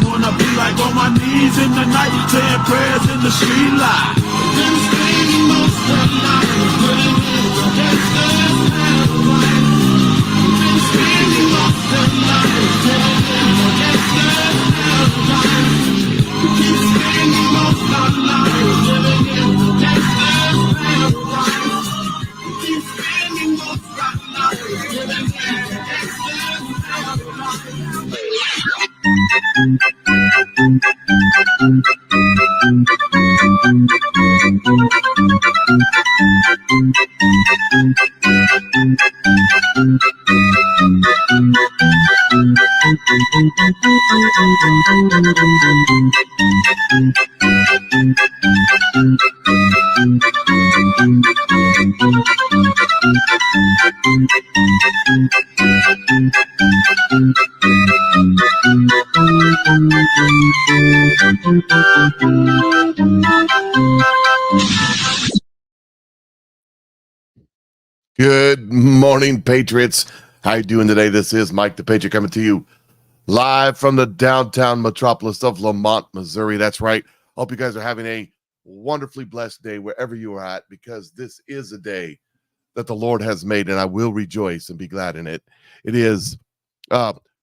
Wanna be like on my knees in the night, saying prayers in the street light. Been spending most of the night putting in the gangsters' life. Good morning, Patriots. How you doing today? This is Mike the Patriot coming to you live from the downtown metropolis of LaMonte, Missouri. That's right. Hope you guys are having a wonderfully blessed day wherever you are at, because this is a day that the Lord has made, and I will rejoice and be glad in it. It is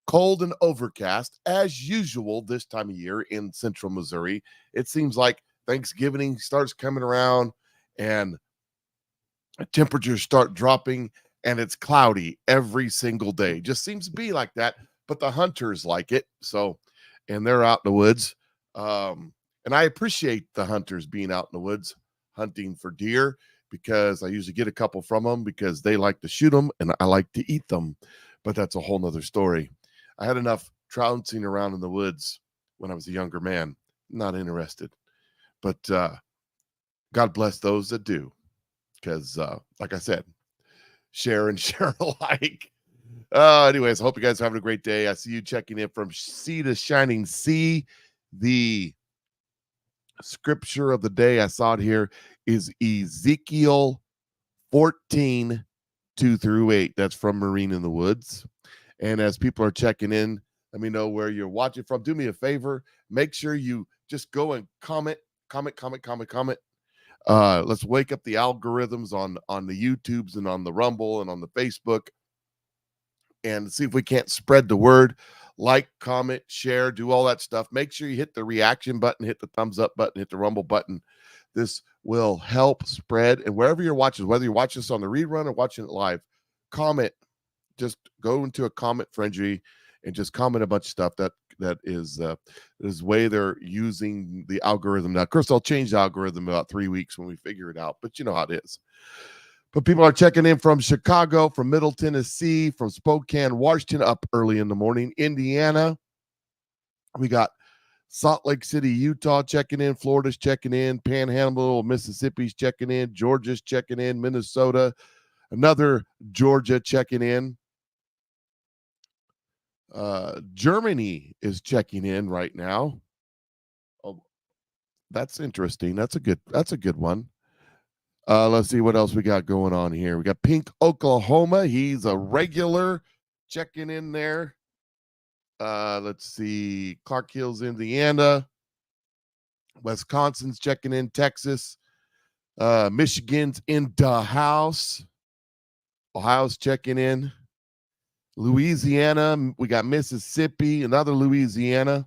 cold and overcast, as usual this time of year in central Missouri. It seems like Thanksgiving starts coming around, and temperatures start dropping, and it's cloudy every single day. Just seems to be like that, but the hunters like it. So, and they're out in the woods. And I appreciate the hunters being out in the woods hunting for deer, because I usually get a couple from them because they like to shoot them and I like to eat them. But that's a whole nother story. I had enough trouncing around in the woods when I was a younger man. Not interested. But God bless those that do. Because, like I said, share and share alike. Anyways, I hope you guys are having a great day. I see you checking in from sea to shining sea. The scripture of the day, I saw it here, is Ezekiel 14, 2-8. That's from Marine in the Woods. And as people are checking in, let me know where you're watching from. Do me a favor. Make sure you just go and comment. Let's wake up the algorithms on the YouTubes and on the Rumble and on the Facebook, and see if we can't spread the word. Like, comment, share, do all that stuff. Make sure you hit the reaction button, hit the thumbs up button, hit the Rumble button. This will help spread. And wherever you're watching, whether you're watching this on the rerun or watching it live, comment. Just go into a comment frenzy and just comment a bunch of stuff that is way they're using the algorithm now. Of course, they'll change the algorithm in about 3 weeks when we figure it out, but you know how it is. But people are checking in from Chicago, from Middle Tennessee, from Spokane, Washington, up early in the morning, Indiana. We got Salt Lake City, Utah checking in, Florida's checking in, Panhandle, Mississippi's checking in, Georgia's checking in, Minnesota, another Georgia checking in. Germany is checking in right now. Oh, that's interesting. That's a good one. Let's see what else we got going on here. We got Pink, Oklahoma. He's a regular checking in there. Let's see. Clark Hills, Indiana. Wisconsin's checking in. Texas. Michigan's in the house. Ohio's checking in. Louisiana. We got Mississippi, another Louisiana.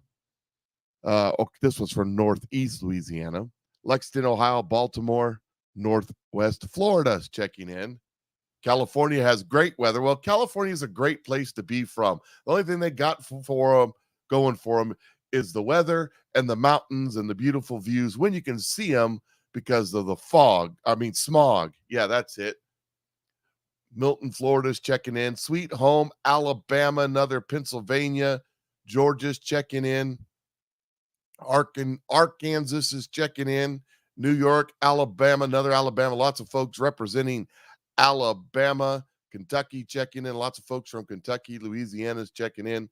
This was for Northeast Louisiana. Lexington, Ohio, Baltimore, Northwest Florida's checking in. California has great weather. Well, California is a great place to be from. The only thing they got going for them is the weather and the mountains and the beautiful views when you can see them because of the smog. Yeah, that's it. Milton, Florida's checking in. Sweet Home, Alabama, another Pennsylvania. Georgia's checking in. Arkansas is checking in. New York, Alabama, another Alabama. Lots of folks representing Alabama. Kentucky checking in. Lots of folks from Kentucky. Louisiana's checking in.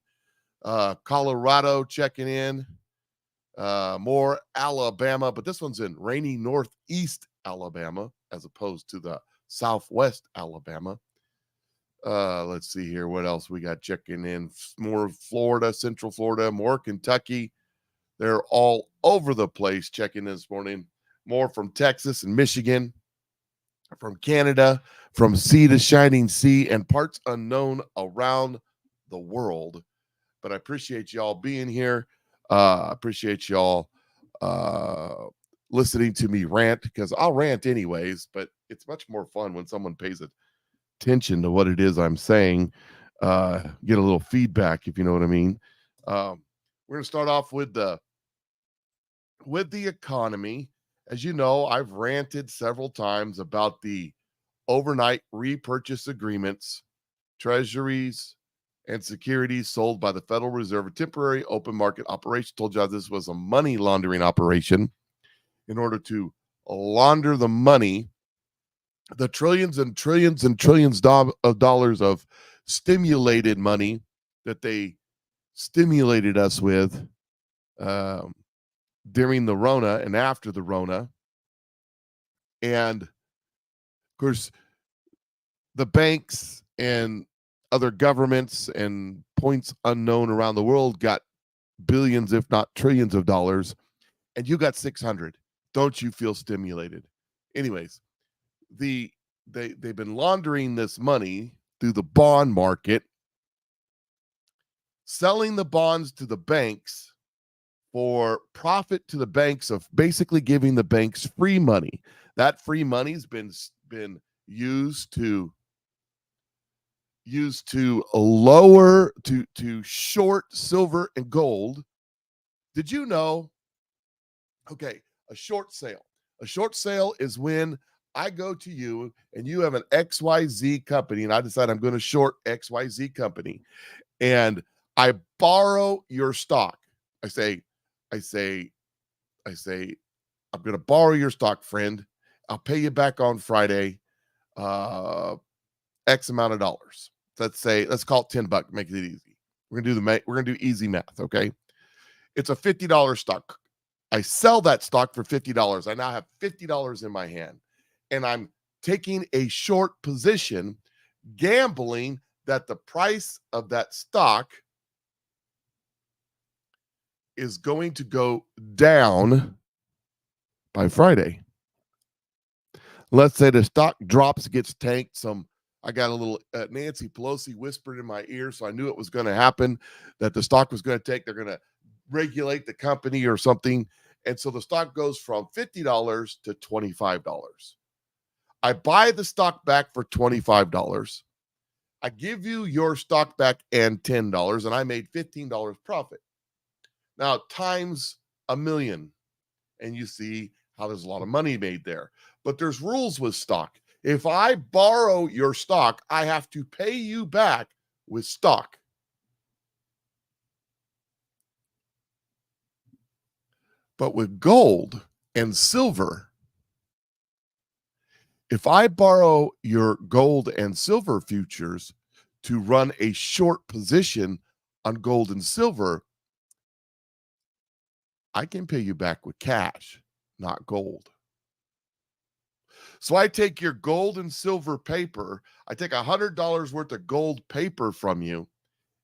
Colorado checking in. More Alabama, but this one's in rainy northeast Alabama as opposed to the southwest Alabama. Let's see here. What else we got checking in? More Florida, Central Florida, more Kentucky. They're all over the place checking in this morning. More from Texas and Michigan, from Canada, from sea to shining sea, and parts unknown around the world. But I appreciate y'all being here. I appreciate y'all listening to me rant, because I'll rant anyways, but it's much more fun when someone pays attention to what it is I'm saying. Get a little feedback, if you know what I mean. We're We're going to start off with the economy. As you know, I've ranted several times about the overnight repurchase agreements, treasuries, and securities sold by the Federal Reserve, a temporary open market operation. Told you this was a money laundering operation in order to launder the money, the trillions and trillions and trillions of dollars of stimulated money that they stimulated us with during the Rona and after the Rona. And of course, the banks and other governments and points unknown around the world got billions, if not trillions of dollars, and you got 600. Don't you feel stimulated? Anyways, they've been laundering this money through the bond market, selling the bonds to the banks for profit to the banks, of basically giving the banks free money. That free money's been used to lower to short silver and gold. Did you know? Okay, a short sale. A short sale is when I go to you and you have an XYZ company and I decide I'm going to short XYZ company and I borrow your stock. I say, I'm going to borrow your stock, friend. I'll pay you back on Friday, X amount of dollars. Let's call it $10. Make it easy. We're gonna do easy math. Okay, it's a $50 stock. I sell that stock for $50. I now have $50 in my hand, and I'm taking a short position, gambling that the price of that stock is going to go down by Friday. Let's say the stock drops, gets tanked. I got a little Nancy Pelosi whispered in my ear, so I knew it was going to happen, that the stock was going to take. They're going to regulate the company or something. And so the stock goes from $50 to $25. I buy the stock back for $25. I give you your stock back and $10, and I made $15 profit. Now, times a million, and you see how there's a lot of money made there. But there's rules with stock. If I borrow your stock, I have to pay you back with stock. But with gold and silver, if I borrow your gold and silver futures to run a short position on gold and silver, I can pay you back with cash, not gold. So I take your gold and silver paper, I take $100 worth of gold paper from you,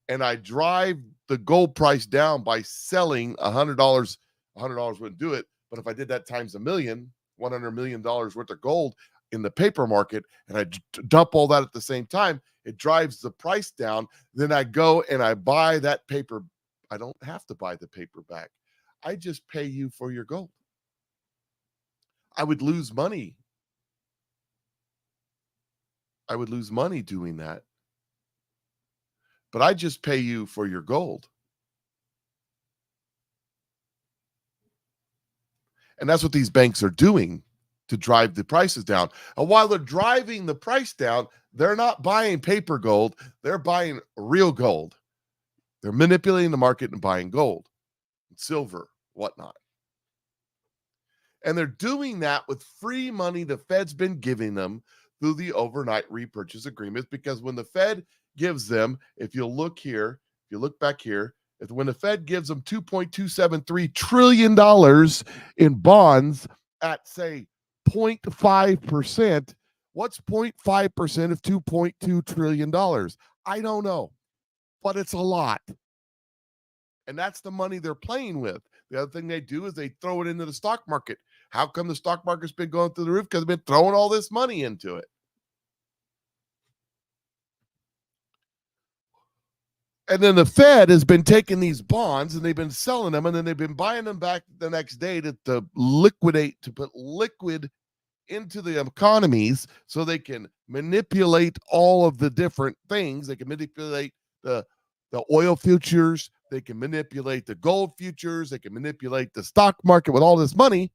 and I drive the gold price down by selling $100. $100 wouldn't do it, but if I did that times $100 million worth of gold in the paper market, and I dump all that at the same time, it drives the price down. Then I go and I buy that paper. I don't have to buy the paper back. I just pay you for your gold. I would lose money. I would lose money doing that. But I just pay you for your gold. And that's what these banks are doing to drive the prices down. And while they're driving the price down, they're not buying paper gold. They're buying real gold. They're manipulating the market and buying gold, silver, whatnot. And they're doing that with free money the Fed's been giving them through the overnight repurchase agreements, because when the Fed gives them, if you look back here, when the Fed gives them $2.273 trillion in bonds at, say, 0.5%, what's 0.5% of $2.2 trillion? I don't know, but it's a lot. And that's the money they're playing with. The other thing they do is they throw it into the stock market. How come the stock market's been going through the roof? Because they've been throwing all this money into it. And then the Fed has been taking these bonds and they've been selling them, and then they've been buying them back the next day to liquidate, to put liquid into the economies so they can manipulate all of the different things. They can manipulate the oil futures They can manipulate the gold futures. They can manipulate the stock market with all this money.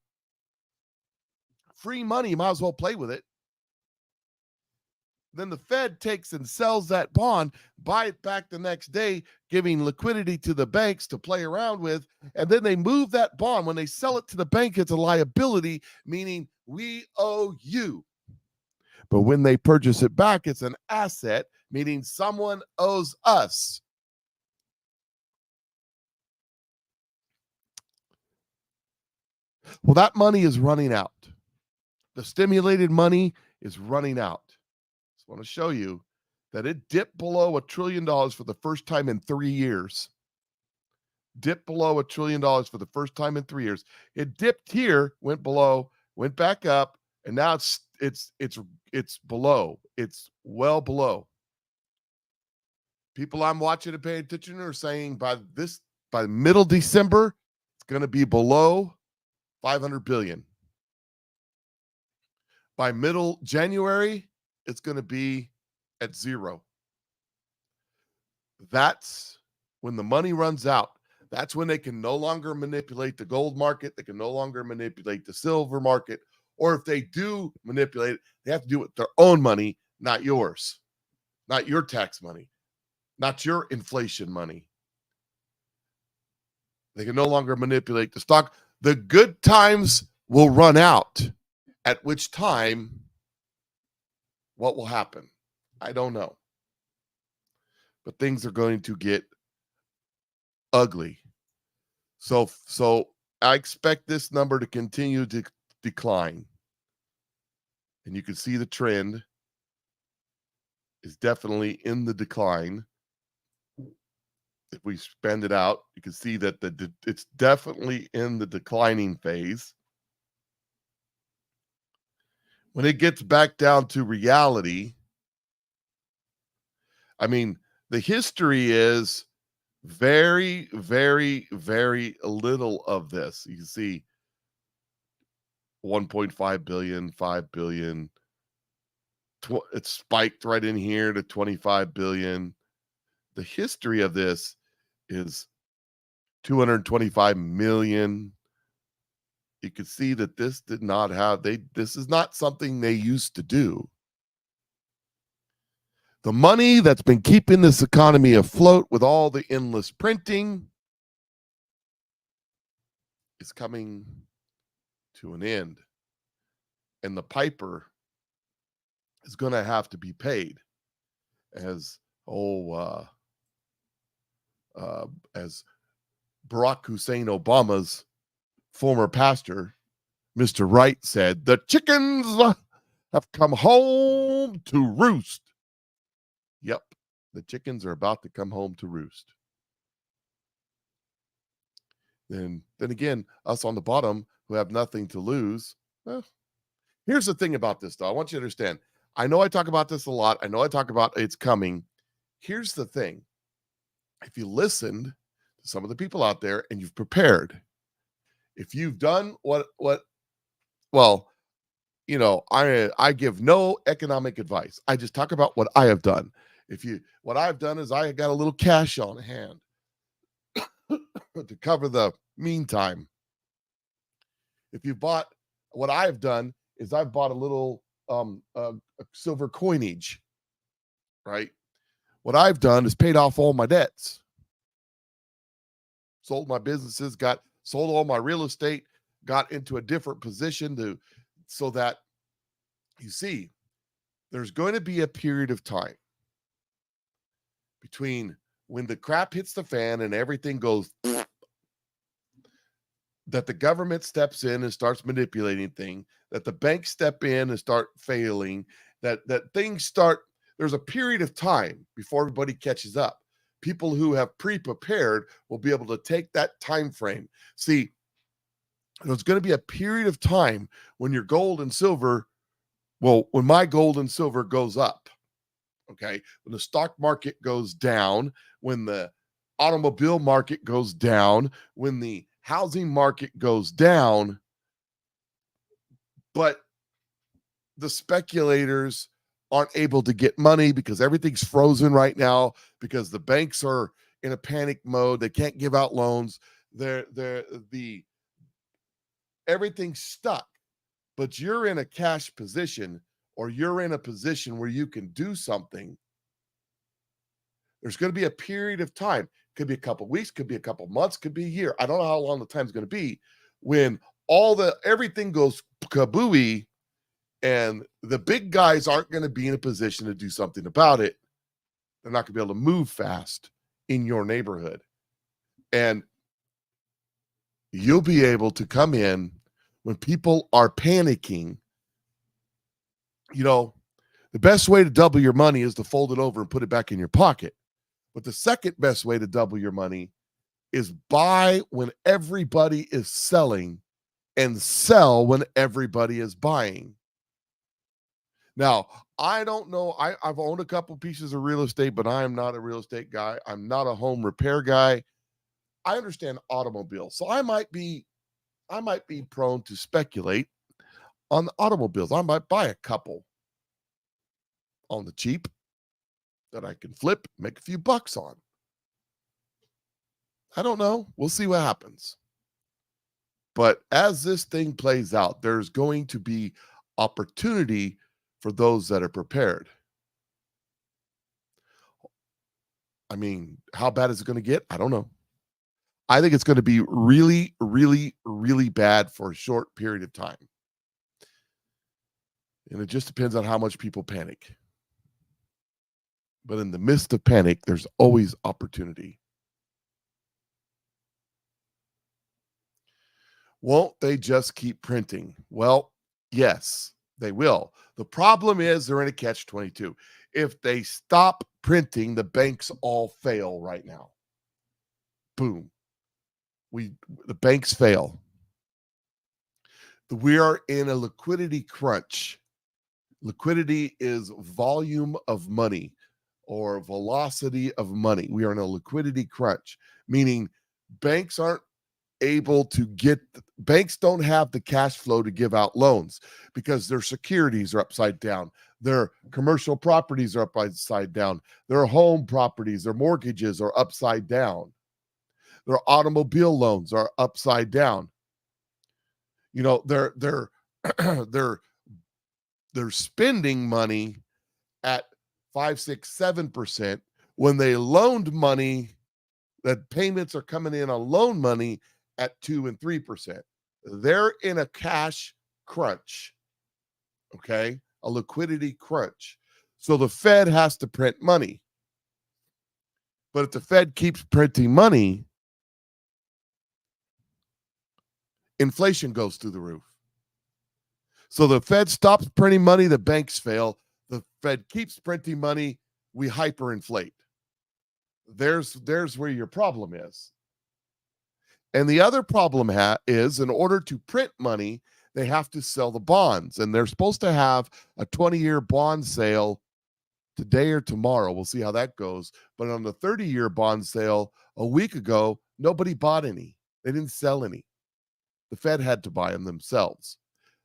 Free money, you might as well play with it. Then the Fed takes and sells that bond, buy it back the next day, giving liquidity to the banks to play around with. And then they move that bond. When they sell it to the bank, it's a liability, meaning we owe you. But when they purchase it back, it's an asset, meaning someone owes us. Well, that money is running out. The stimulated money is running out. Just want to show you that it dipped below $1 trillion for the first time in 3 years. Dipped below $1 trillion for the first time in 3 years. It dipped here, went below, went back up, and now it's below. It's well below. People I'm watching and paying attention to are saying by middle December, it's going to be below 500 billion. By middle January, it's going to be at zero. That's when the money runs out. That's when they can no longer manipulate the gold market. They can no longer manipulate the silver market. Or if they do manipulate it, they have to do it with their own money, not yours, not your tax money, not your inflation money. They can no longer manipulate the stock. The good times will run out, at which time, what will happen? I don't know. But things are going to get ugly. So I expect this number to continue to decline. And you can see the trend is definitely in the decline. If we spend it out, you can see that it's definitely in the declining phase. When it gets back down to reality, I mean, the history is very, very, very little of this. You can see 1.5 billion, 5 billion. It spiked right in here to 25 billion. The history of this is 225 million. You can see that this did not have, this is not something they used to do. The money that's been keeping this economy afloat with all the endless printing is coming to an end. And the piper is going to have to be paid. As Barack Hussein Obama's former pastor, Mr. Wright, said, the chickens have come home to roost. Yep, the chickens are about to come home to roost. Then again, us on the bottom who have nothing to lose. Well, here's the thing about this, though. I want you to understand. I know I talk about this a lot. I know I talk about it's coming. Here's the thing. If you listened to some of the people out there and you've prepared, if you've done well, you know, I give no economic advice. I just talk about what I have done. What I've done is I got a little cash on hand to cover the meantime. If you bought, what I've done is I've bought a little a silver coinage, right? What I've done is paid off all my debts, sold my businesses, sold all my real estate, got into a different position so that, you see, there's going to be a period of time between when the crap hits the fan and everything goes that the government steps in and starts manipulating things, that the banks step in and start failing, that things start, there's a period of time before everybody catches up. People who have pre-prepared will be able to take that time frame. See, there's going to be a period of time when your gold and silver, well, when my gold and silver goes up, okay, when the stock market goes down, when the automobile market goes down, when the housing market goes down, but the speculators aren't able to get money because everything's frozen right now, because the banks are in a panic mode. They can't give out loans. Everything's stuck, but you're in a cash position, or you're in a position where you can do something. There's going to be a period of time. Could be a couple weeks, could be a couple months, could be a year. I don't know how long the time's going to be when everything goes kabooey, and the big guys aren't going to be in a position to do something about it. They're not going to be able to move fast in your neighborhood. And you'll be able to come in when people are panicking. You know, the best way to double your money is to fold it over and put it back in your pocket. But the second best way to double your money is buy when everybody is selling and sell when everybody is buying. Now, I don't know. I've owned a couple pieces of real estate, but I am not a real estate guy. I'm not a home repair guy. I understand automobiles. So I might be prone to speculate on the automobiles. I might buy a couple on the cheap that I can flip, make a few bucks on. I don't know. We'll see what happens. But as this thing plays out, there's going to be opportunity for those that are prepared. I mean, how bad is it going to get? I don't know. I think it's going to be really, really, really bad for a short period of time. And it just depends on how much people panic. But in the midst of panic, there's always opportunity. Won't they just keep printing? Well, yes, they will. The problem is they're in a catch-22. If they stop printing, the banks all fail right now. Boom. The banks fail. We are in a liquidity crunch. Liquidity is volume of money or velocity of money. We are in a liquidity crunch, meaning banks aren't able to banks don't have the cash flow to give out loans because their securities are upside down. Their commercial properties are upside down. Their home properties, their mortgages are upside down. Their automobile loans are upside down. You know, they're spending money at 5, 6, 7% when they loaned money, that payments are coming in on loan money at 2 and 3%. They're in a cash crunch, okay? A liquidity crunch. So the Fed has to print money. But if the Fed keeps printing money, inflation goes through the roof. So the Fed stops printing money, the banks fail. The Fed keeps printing money, we hyperinflate. There's where your problem is. And the other problem is, in order to print money, they have to sell the bonds. And they're supposed to have a 20-year bond sale today or tomorrow. We'll see how that goes. But on the 30-year bond sale a week ago, nobody bought any. They didn't sell any. The Fed had to buy them themselves.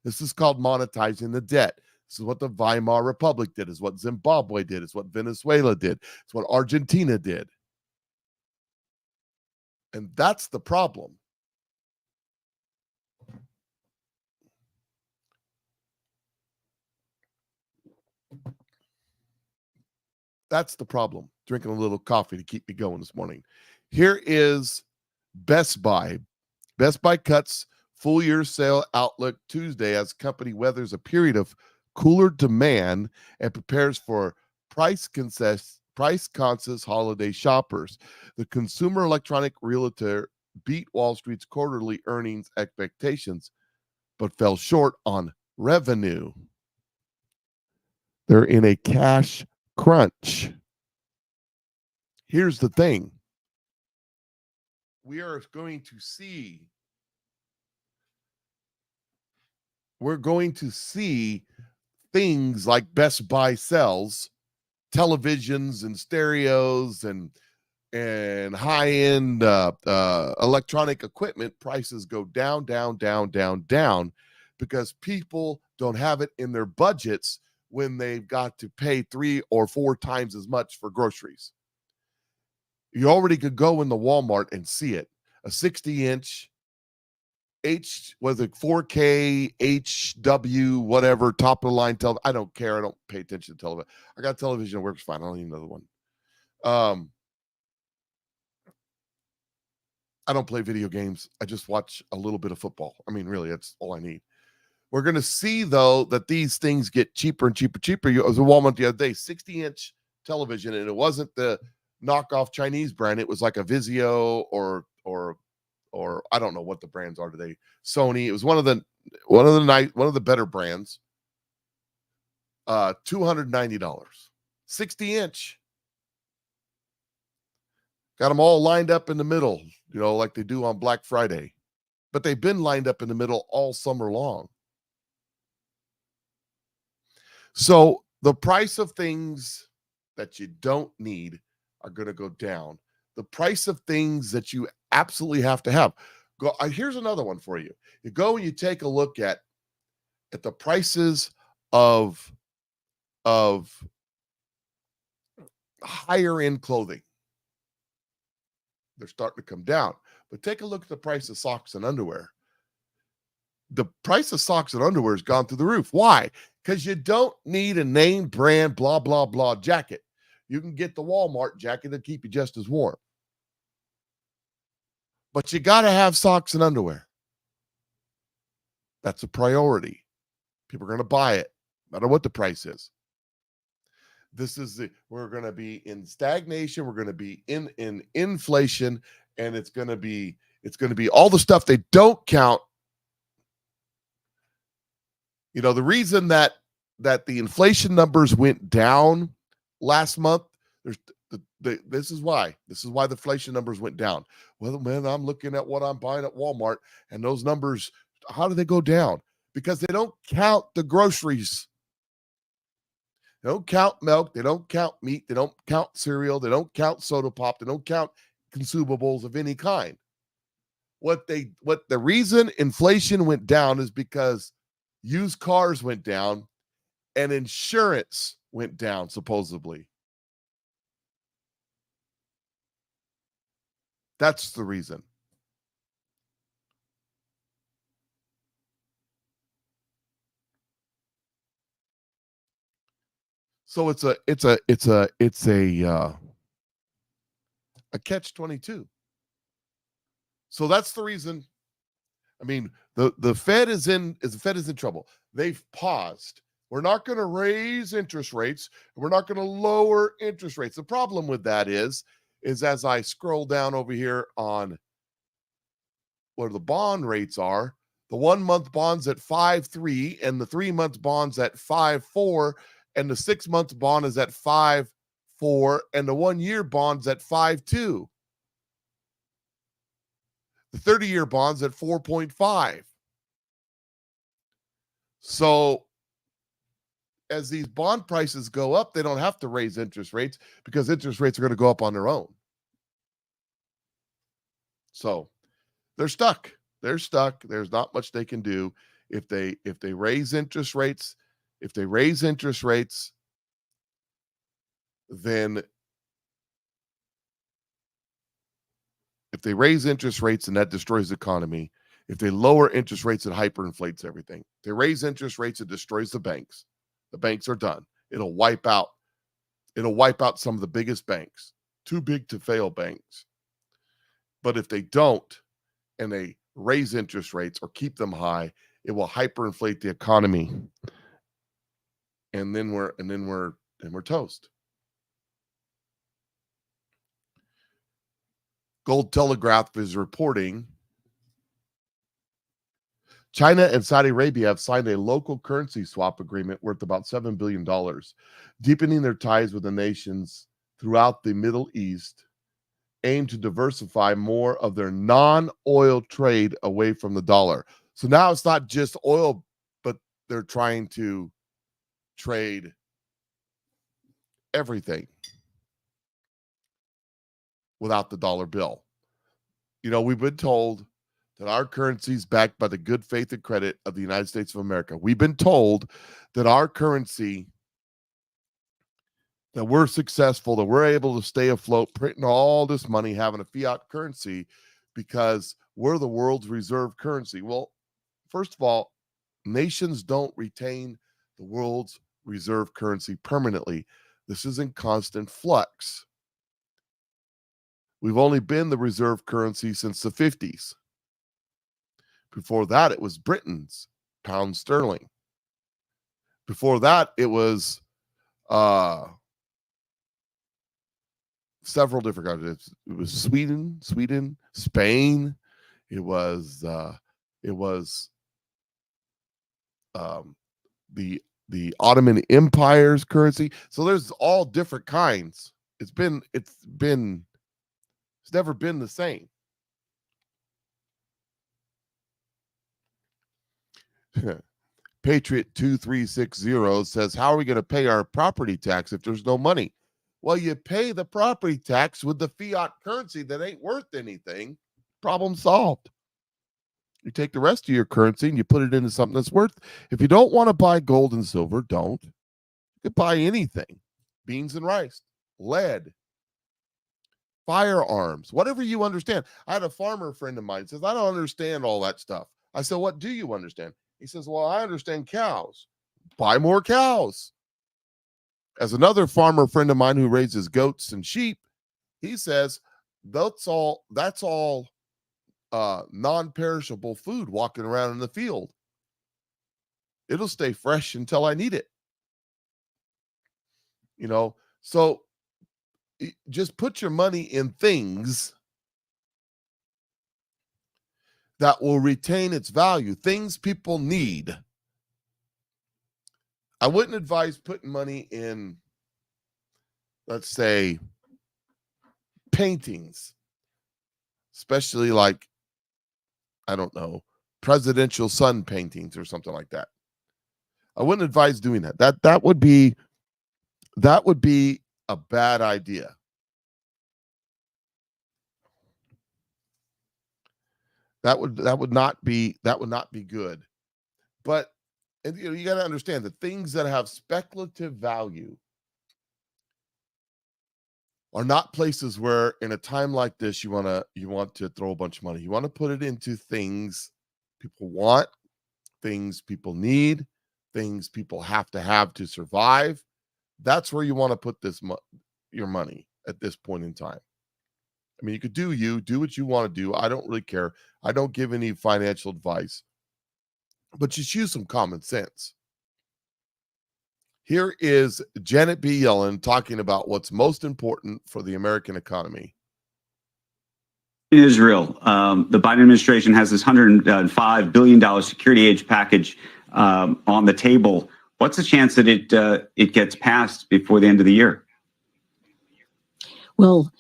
This is called monetizing the debt. This is what the Weimar Republic did. It's what Zimbabwe did. It's what Venezuela did. It's what Argentina did. And that's the problem. That's the problem. Drinking a little coffee to keep me going this morning. Here is Best Buy. Best Buy cuts full year sale outlook Tuesday as company weathers a period of cooler demand and prepares for price conscious holiday shoppers. The consumer electronic realtor beat Wall Street's quarterly earnings expectations, but fell short on revenue. They're in a cash crunch. Here's the thing. We're going to see things like Best Buy sells televisions and stereos and high-end electronic equipment prices go down because people don't have it in their budgets when they've got to pay 3 or 4 times as much for groceries. You already could go in the Walmart and see it. A 60-inch was it 4K, HW, whatever, top of the line television. I don't care. I don't pay attention to television. I got television that works fine. I don't need another one. I don't play video games. I just watch a little bit of football. I mean, really, that's all I need. We're going to see, though, that these things get cheaper and cheaper. I was at Walmart the other day, 60-inch television, and it wasn't the knockoff Chinese brand. It was like a Vizio or I don't know what the brands are today. Sony. It was one of the better brands. $290. 60-inch. Got them all lined up in the middle, like they do on Black Friday. But they've been lined up in the middle all summer long. So the price of things that you don't need are going to go down. The price of things that you absolutely have to have. Here's another one for you. You go and you take a look at the prices of higher end clothing. They're starting to come down. But take a look at the price of socks and underwear. The price of socks and underwear has gone through the roof. Why? Because you don't need a name brand, blah, blah, blah jacket. You can get the Walmart jacket to keep you just as warm. But you got to have socks and underwear. That's a priority. People are going to buy it, no matter what the price is. We're going to be in stagnation. We're going to be in inflation, and it's going to be all the stuff they don't count. The reason that the inflation numbers went down last month, this is why the inflation numbers went down. Well, man, I'm looking at what I'm buying at Walmart, and those numbers, how do they go down? Because they don't count the groceries. They don't count milk. They don't count meat. They don't count cereal. They don't count soda pop. They don't count consumables of any kind. The reason inflation went down is because used cars went down and insurance went down, supposedly. That's the reason. So it's a catch-22. So that's the reason. I mean, the Fed is in trouble. They've paused. We're not going to raise interest rates. We're not going to lower interest rates. The problem with that is as I scroll down over here on where the bond rates are, the 1-month bonds at 5.3 and the 3-month bonds at 5.4 and the 6-month bond is at 5.4 and the 1-year bonds at 5.2. The 30-year bonds at 4.5. So as these bond prices go up, they don't have to raise interest rates because interest rates are going to go up on their own. So they're stuck. They're stuck. There's not much they can do if they raise interest rates. If they raise interest rates, then that destroys the economy. If they lower interest rates, it hyperinflates everything. If they raise interest rates, it destroys the banks. The banks are done. It'll wipe out some of the biggest banks, too big to fail banks. But if they don't, and they raise interest rates or keep them high, it will hyperinflate the economy. And then we're toast. Gold Telegraph is reporting China and Saudi Arabia have signed a local currency swap agreement worth about $7 billion, deepening their ties with the nations throughout the Middle East, aim to diversify more of their non-oil trade away from the dollar. So now it's not just oil, but they're trying to trade everything without the dollar bill. We've been told that our currency is backed by the good faith and credit of the United States of America. We've been told that our currency that we're successful, that we're able to stay afloat, printing all this money, having a fiat currency because we're the world's reserve currency. Well, first of all, nations don't retain the world's reserve currency permanently. This is in constant flux. We've only been the reserve currency since the 50s. Before that, it was Britain's pound sterling. Before that, it was several different countries. It was Sweden, Spain. It was the Ottoman Empire's currency. So there's all different kinds. It's never been the same. Patriot 2360 says, how are we going to pay our property tax if there's no money? Well, you pay the property tax with the fiat currency that ain't worth anything. Problem solved. You take the rest of your currency and you put it into something that's worth. If you don't want to buy gold and silver, don't. You could buy anything. Beans and rice, lead, firearms, whatever you understand. I had a farmer friend of mine who says, I don't understand all that stuff. I said, what do you understand? He says, well, I understand cows. Buy more cows. As another farmer friend of mine who raises goats and sheep, he says, that's all non-perishable food walking around in the field. It'll stay fresh until I need it. So just put your money in things that will retain its value, things people need. I wouldn't advise putting money in, let's say, paintings, especially like, I don't know, presidential sun paintings or something like that. I wouldn't advise doing that. That would be a bad idea. That would not be good. But you got to understand that things that have speculative value are not places where in a time like this you want to throw a bunch of money. You want to put it into things people want, things people need, things people have to survive. That's where you want to put your money at this point in time. I mean, you could do what you want to do. I don't really care. I don't give any financial advice, but just use some common sense. Here is Janet B. Yellen talking about what's most important for the American economy. Israel, the Biden administration has this $105 billion security aid package on the table. What's the chance that it gets passed before the end of the year? Well,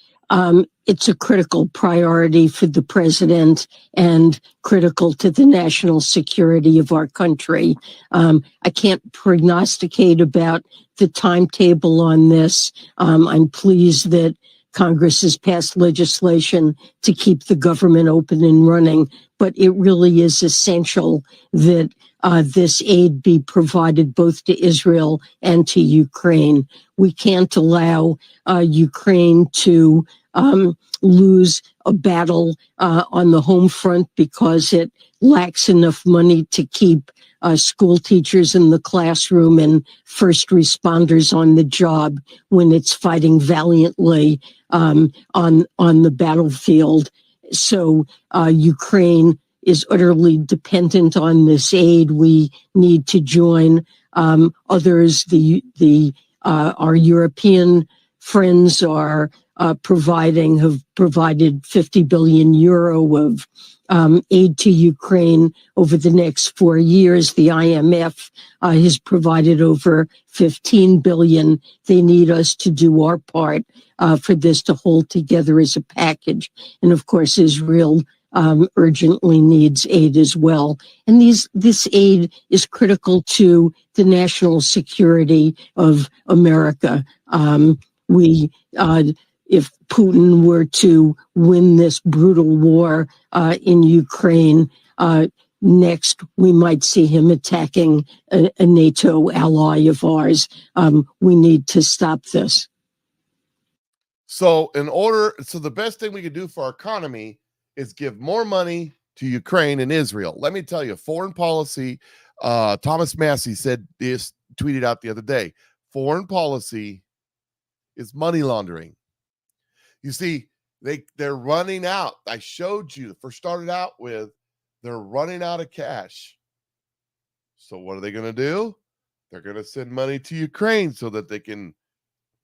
it's a critical priority for the president and critical to the national security of our country. I can't prognosticate about the timetable on this. I'm pleased that Congress has passed legislation to keep the government open and running, but it really is essential that this aid be provided both to Israel and to Ukraine. We can't allow Ukraine to lose a battle on the home front because it lacks enough money to keep school teachers in the classroom and first responders on the job when it's fighting valiantly on the battlefield. So Ukraine is utterly dependent on this aid. We need to join others. Our European friends have provided 50 billion euro of aid to Ukraine over the next 4 years. The IMF has provided over 15 billion. They need us to do our part for this to hold together as a package. And of course, Israel urgently needs aid as well. And this aid is critical to the national security of America. If Putin were to win this brutal war in Ukraine, next we might see him attacking a NATO ally of ours. We need to stop this. So the best thing we can do for our economy is give more money to Ukraine and Israel. Let me tell you, foreign policy, Thomas Massey said this, tweeted out the other day, foreign policy is money laundering. You see, they're running out. I showed you, first started out with, they're running out of cash. So what are they going to do? They're going to send money to Ukraine so that they can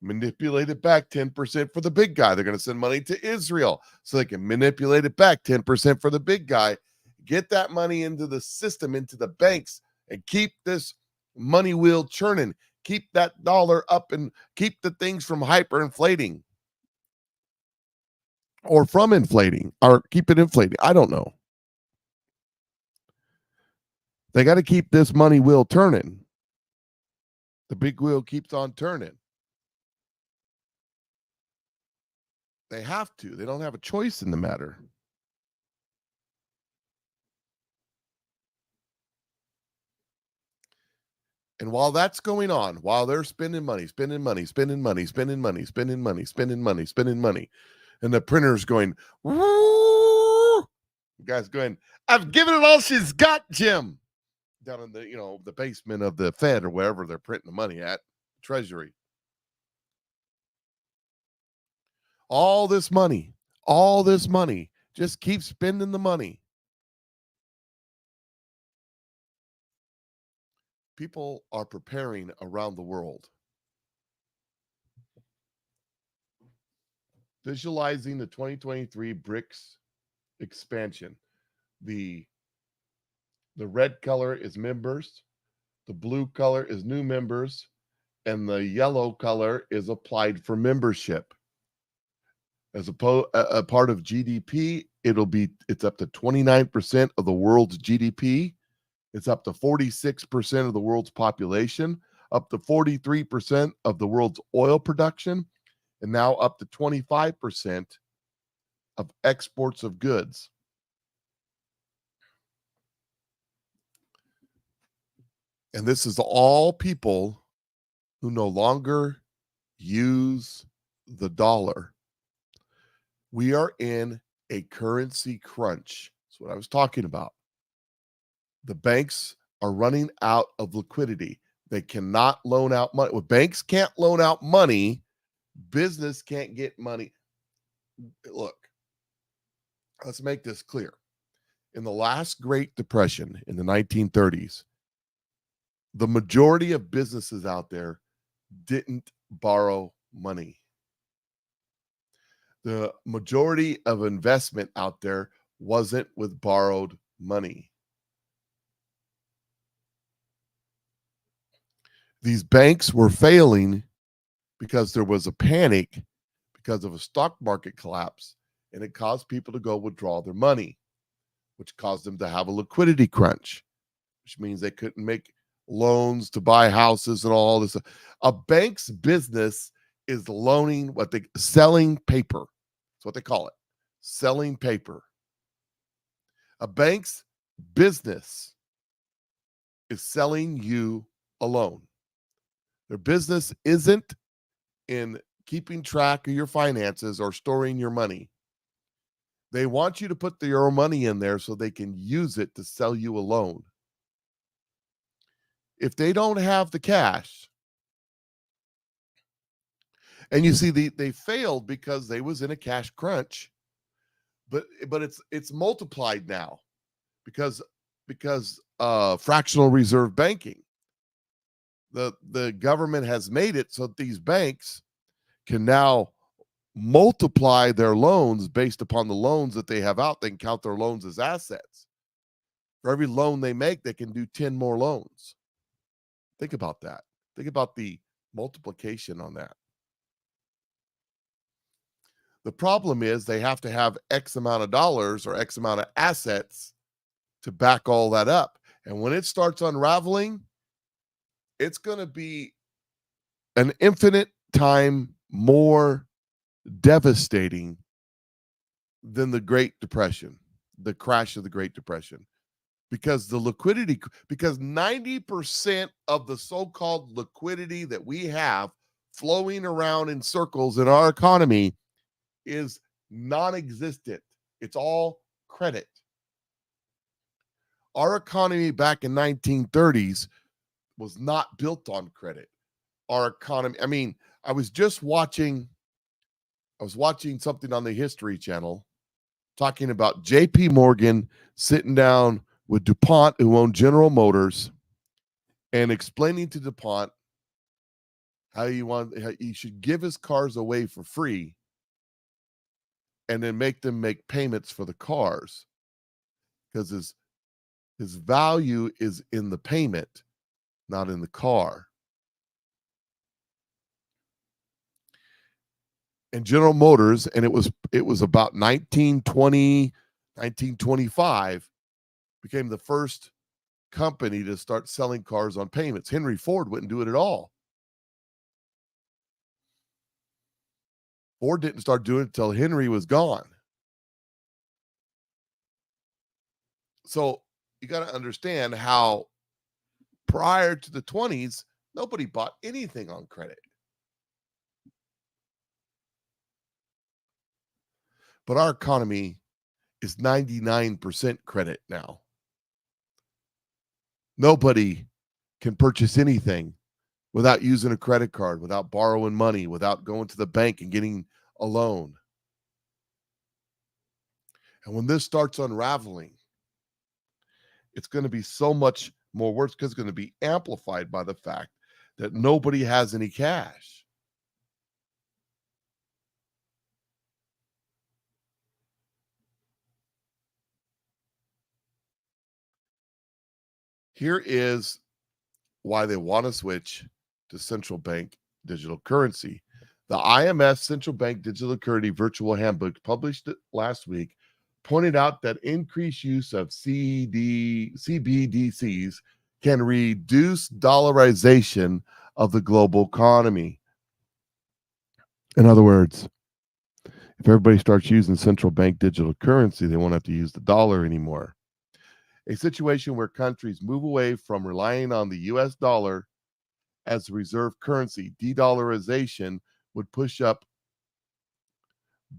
manipulate it back 10% for the big guy. They're going to send money to Israel so they can manipulate it back 10% for the big guy. Get that money into the system, into the banks, and keep this money wheel churning. Keep that dollar up and keep the things from hyperinflating or from inflating, or keep it inflating. I don't know. They got to keep this money wheel turning. The big wheel keeps on turning. They have to. They don't have a choice in the matter. And while that's going on, while they're spending money, and the printer's going, woo! The guy's going, I've given it all she's got, Jim. Down in the, the basement of the Fed or wherever they're printing the money at, Treasury. All this money, just keep spending the money. People are preparing around the world. Visualizing the 2023 BRICS expansion. The red color is members, the blue color is new members, and the yellow color is applied for membership. As a part of GDP, it's up to 29% of the world's GDP. It's up to 46% of the world's population, up to 43% of the world's oil production, and now up to 25% of exports of goods. And this is all people who no longer use the dollar. We are in a currency crunch. That's what I was talking about. The banks are running out of liquidity. They cannot loan out money. When banks can't loan out money, business can't get money. Look, let's make this clear. In the last Great Depression in the 1930s, the majority of businesses out there didn't borrow money. The majority of investment out there wasn't with borrowed money. These banks were failing because there was a panic because of a stock market collapse, and it caused people to go withdraw their money, which caused them to have a liquidity crunch, which means they couldn't make loans to buy houses and all this. A bank's business is selling paper. That's what they call it. Selling paper. A bank's business is selling you a loan. Their business isn't in keeping track of your finances or storing your money. They want you to put your money in there so they can use it to sell you a loan. If they don't have the cash, and you see they failed because they was in a cash crunch, but it's multiplied now because fractional reserve banking. The government has made it so that these banks can now multiply their loans based upon the loans that they have out. They can count their loans as assets. For every loan they make, they can do 10 more loans. Think about that. Think about the multiplication on that. The problem is they have to have X amount of dollars or X amount of assets to back all that up. And when it starts unraveling, it's going to be an infinite time more devastating than the Great Depression, the crash of the Great Depression, because 90% of the so-called liquidity that we have flowing around in circles in our economy is non-existent. It's all credit. Our economy back in 1930s was not built on credit. Our economy, I mean, I was watching something on the History Channel talking about JP Morgan sitting down with DuPont, who owned General Motors, and explaining to DuPont how he should give his cars away for free and then make them make payments for the cars, because his value is in the payment, not in the car. And General Motors, and it was about 1920, 1925, became the first company to start selling cars on payments. Henry Ford wouldn't do it at all. Ford didn't start doing it until Henry was gone. So you got to understand how prior to the 20s, nobody bought anything on credit. But our economy is 99% credit now. Nobody can purchase anything without using a credit card, without borrowing money, without going to the bank and getting a loan. And when this starts unraveling, it's going to be so much more worse, because it's going to be amplified by the fact that nobody has any cash. Here is why they want to switch to central bank digital currency. The IMF Central Bank Digital Currency Virtual Handbook, published last week, pointed out that increased use of CBDCs can reduce dollarization of the global economy. In other words, if everybody starts using central bank digital currency, they won't have to use the dollar anymore. A situation where countries move away from relying on the US dollar as the reserve currency, de-dollarization would push up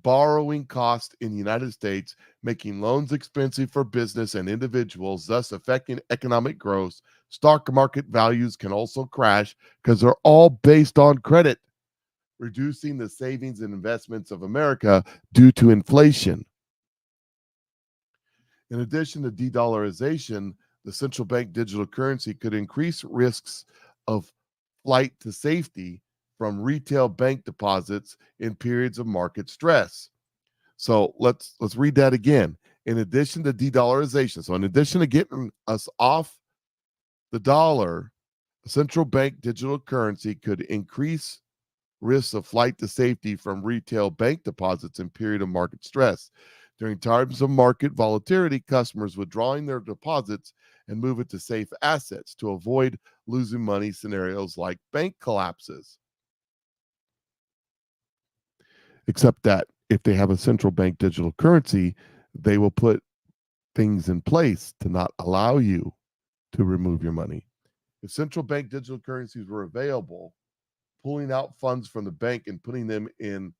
borrowing costs in the United States, making loans expensive for business and individuals, thus affecting economic growth. Stock market values can also crash because they're all based on credit, reducing the savings and investments of America due to inflation. In addition to de-dollarization, the central bank digital currency could increase risks of flight to safety from retail bank deposits in periods of market stress. So let's read that again. In addition to de-dollarization, so in addition to getting us off the dollar, central bank digital currency could increase risks of flight to safety from retail bank deposits in period of market stress. During times of market volatility, customers withdrawing their deposits and move it to safe assets to avoid losing money scenarios like bank collapses. Except that if they have a central bank digital currency, they will put things in place to not allow you to remove your money. If central bank digital currencies were available, pulling out funds from the bank and putting them in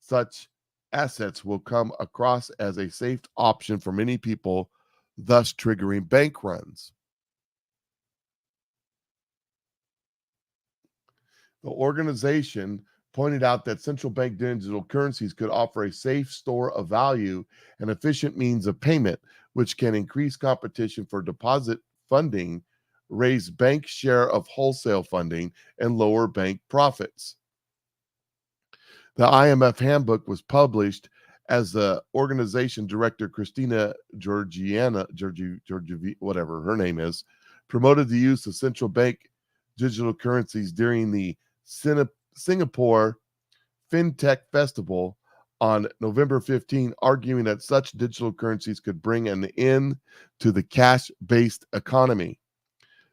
such assets will come across as a safe option for many people, thus triggering bank runs. The organization pointed out that central bank digital currencies could offer a safe store of value and efficient means of payment, which can increase competition for deposit funding, raise bank share of wholesale funding, and lower bank profits. The IMF handbook was published as the organization director, Christina Georgieva, whatever her name is, promoted the use of central bank digital currencies during the Singapore FinTech Festival on November 15, arguing that such digital currencies could bring an end to the cash-based economy.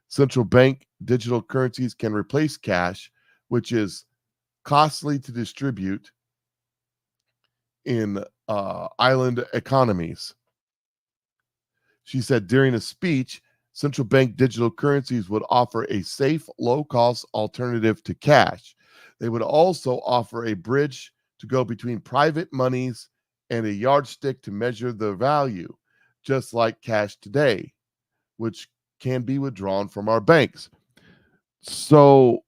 Central bank digital currencies can replace cash, which is costly to distribute in island economies. She said during a speech, central bank digital currencies would offer a safe, low-cost alternative to cash. They would also offer a bridge to go between private monies and a yardstick to measure the value, just like cash today, which can be withdrawn from our banks. So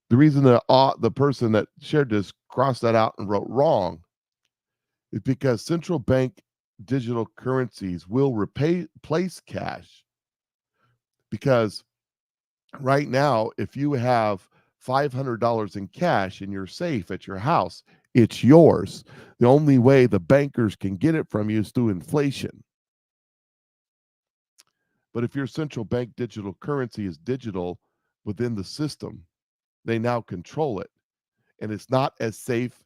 the reason that the person that shared this crossed that out and wrote wrong is because central bank digital currencies will replace cash. Because right now, if you have $500 in cash in your safe at your house, it's yours. The only way the bankers can get it from you is through inflation. But if your central bank digital currency is digital within the system, they now control it. And it's not as safe.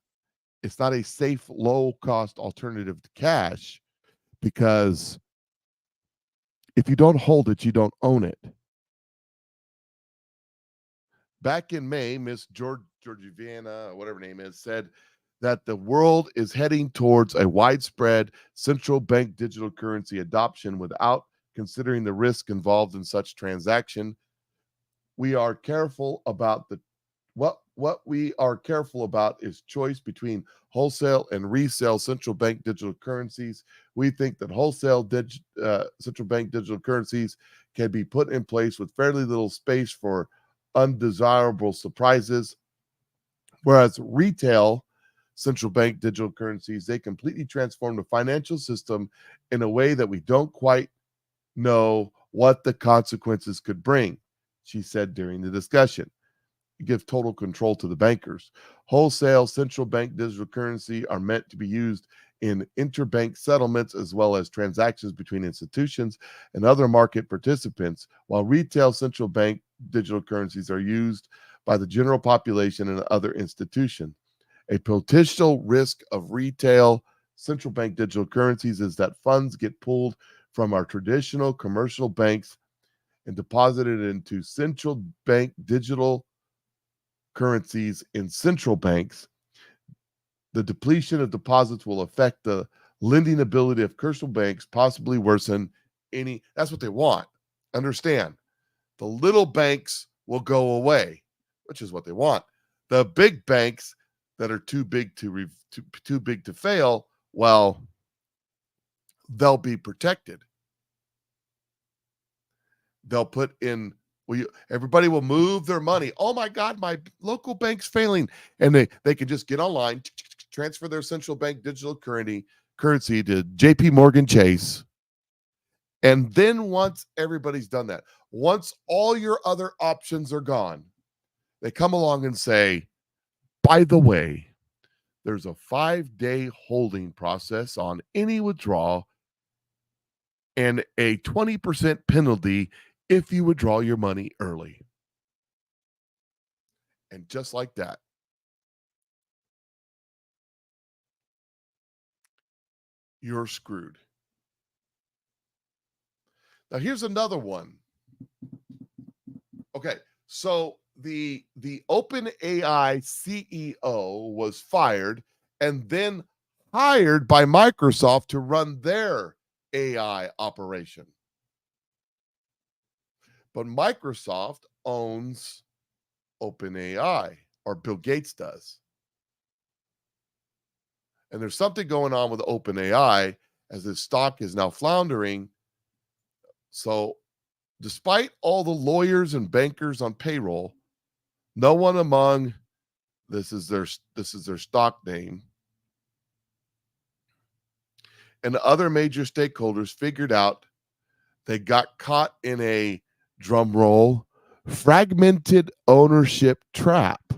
It's not a safe, low cost alternative to cash, because if you don't hold it, you don't own it. Back in May, Miss Georgiana, whatever her name is, said that the world is heading towards a widespread central bank digital currency adoption without considering the risk involved in such transaction. We are careful about what we are careful about is choice between wholesale and resale central bank digital currencies. We think that wholesale central bank digital currencies can be put in place with fairly little space for undesirable surprises, whereas retail central bank digital currencies, they completely transform the financial system in a way that we don't quite know what the consequences could bring, she said during the discussion. Give total control to the bankers. Wholesale central bank digital currency are meant to be used in interbank settlements as well as transactions between institutions and other market participants, while retail central bank digital currencies are used by the general population and other institutions. A potential risk of retail central bank digital currencies is that funds get pulled from our traditional commercial banks and deposited into central bank digital currencies in central banks. The depletion of deposits will affect the lending ability of commercial banks, possibly worsen any. That's what they want. Understand, the little banks will go away, which is what they want. The big banks that are too big to fail, well, they'll be protected. They'll put in. Everybody will move their money. Oh my God, my local bank's failing. And they can just get online, transfer their central bank digital currency to JP Morgan Chase. And then once everybody's done that, once all your other options are gone, they come along and say, by the way, there's a 5-day holding process on any withdrawal and a 20% penalty if you withdraw your money early. And just like that, you're screwed. Now here's another one. Okay, so the OpenAI CEO was fired and then hired by Microsoft to run their AI operation. But Microsoft owns OpenAI, or Bill Gates does. And there's something going on with OpenAI as its stock is now floundering. So despite all the lawyers and bankers on payroll, no one among this is their stock name and other major stakeholders figured out they got caught in a, drum roll, fragmented ownership trap.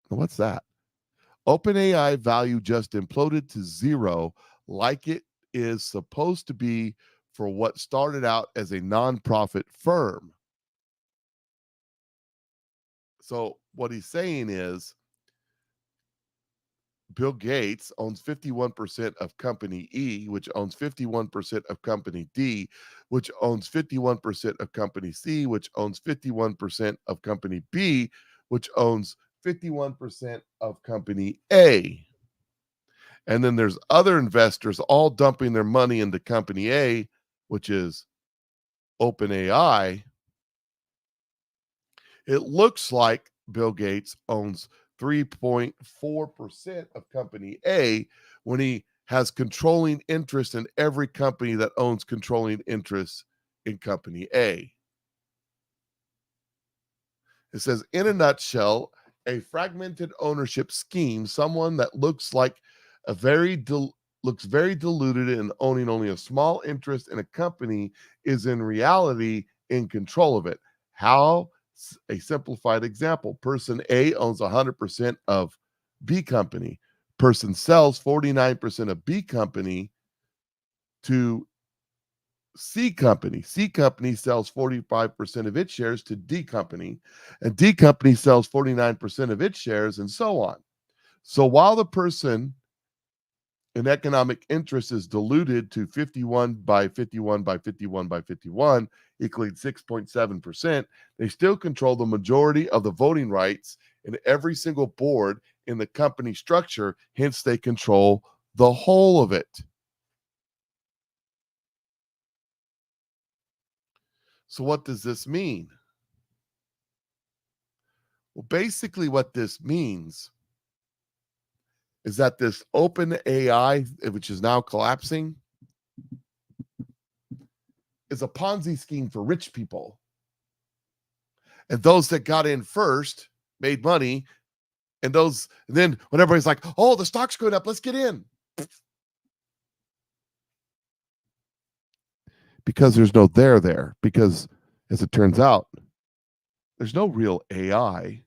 What's that? OpenAI value just imploded to zero, like it is supposed to be for what started out as a nonprofit firm. So what he's saying is Bill Gates owns 51% of company E, which owns 51% of company D, which owns 51% of company C, which owns 51% of company B, which owns 51% of company A. And then there's other investors all dumping their money into company A, which is OpenAI, it looks like Bill Gates owns 3.4% of company A when he has controlling interest in every company that owns controlling interest in company A. It says, in a nutshell, a fragmented ownership scheme, someone that looks like looks very diluted in owning only a small interest in a company is in reality in control of it. How? A simplified example. Person A owns 100% of B company. Person sells 49% of B company to C company. C company sells 45% of its shares to D company, and D company sells 49% of its shares, and so on. So while the person in economic interest is diluted to 51 by 51 by 51 by 51, equaling 6.7%, they still control the majority of the voting rights in every single board in the company structure. Hence, they control the whole of it. So what does this mean? Well, basically what this means is that this open AI, which is now collapsing, is a Ponzi scheme for rich people. And those that got in first made money. And then when everybody's like, oh, the stock's going up, let's get in. Because there's no there. Because as it turns out, there's no real AI.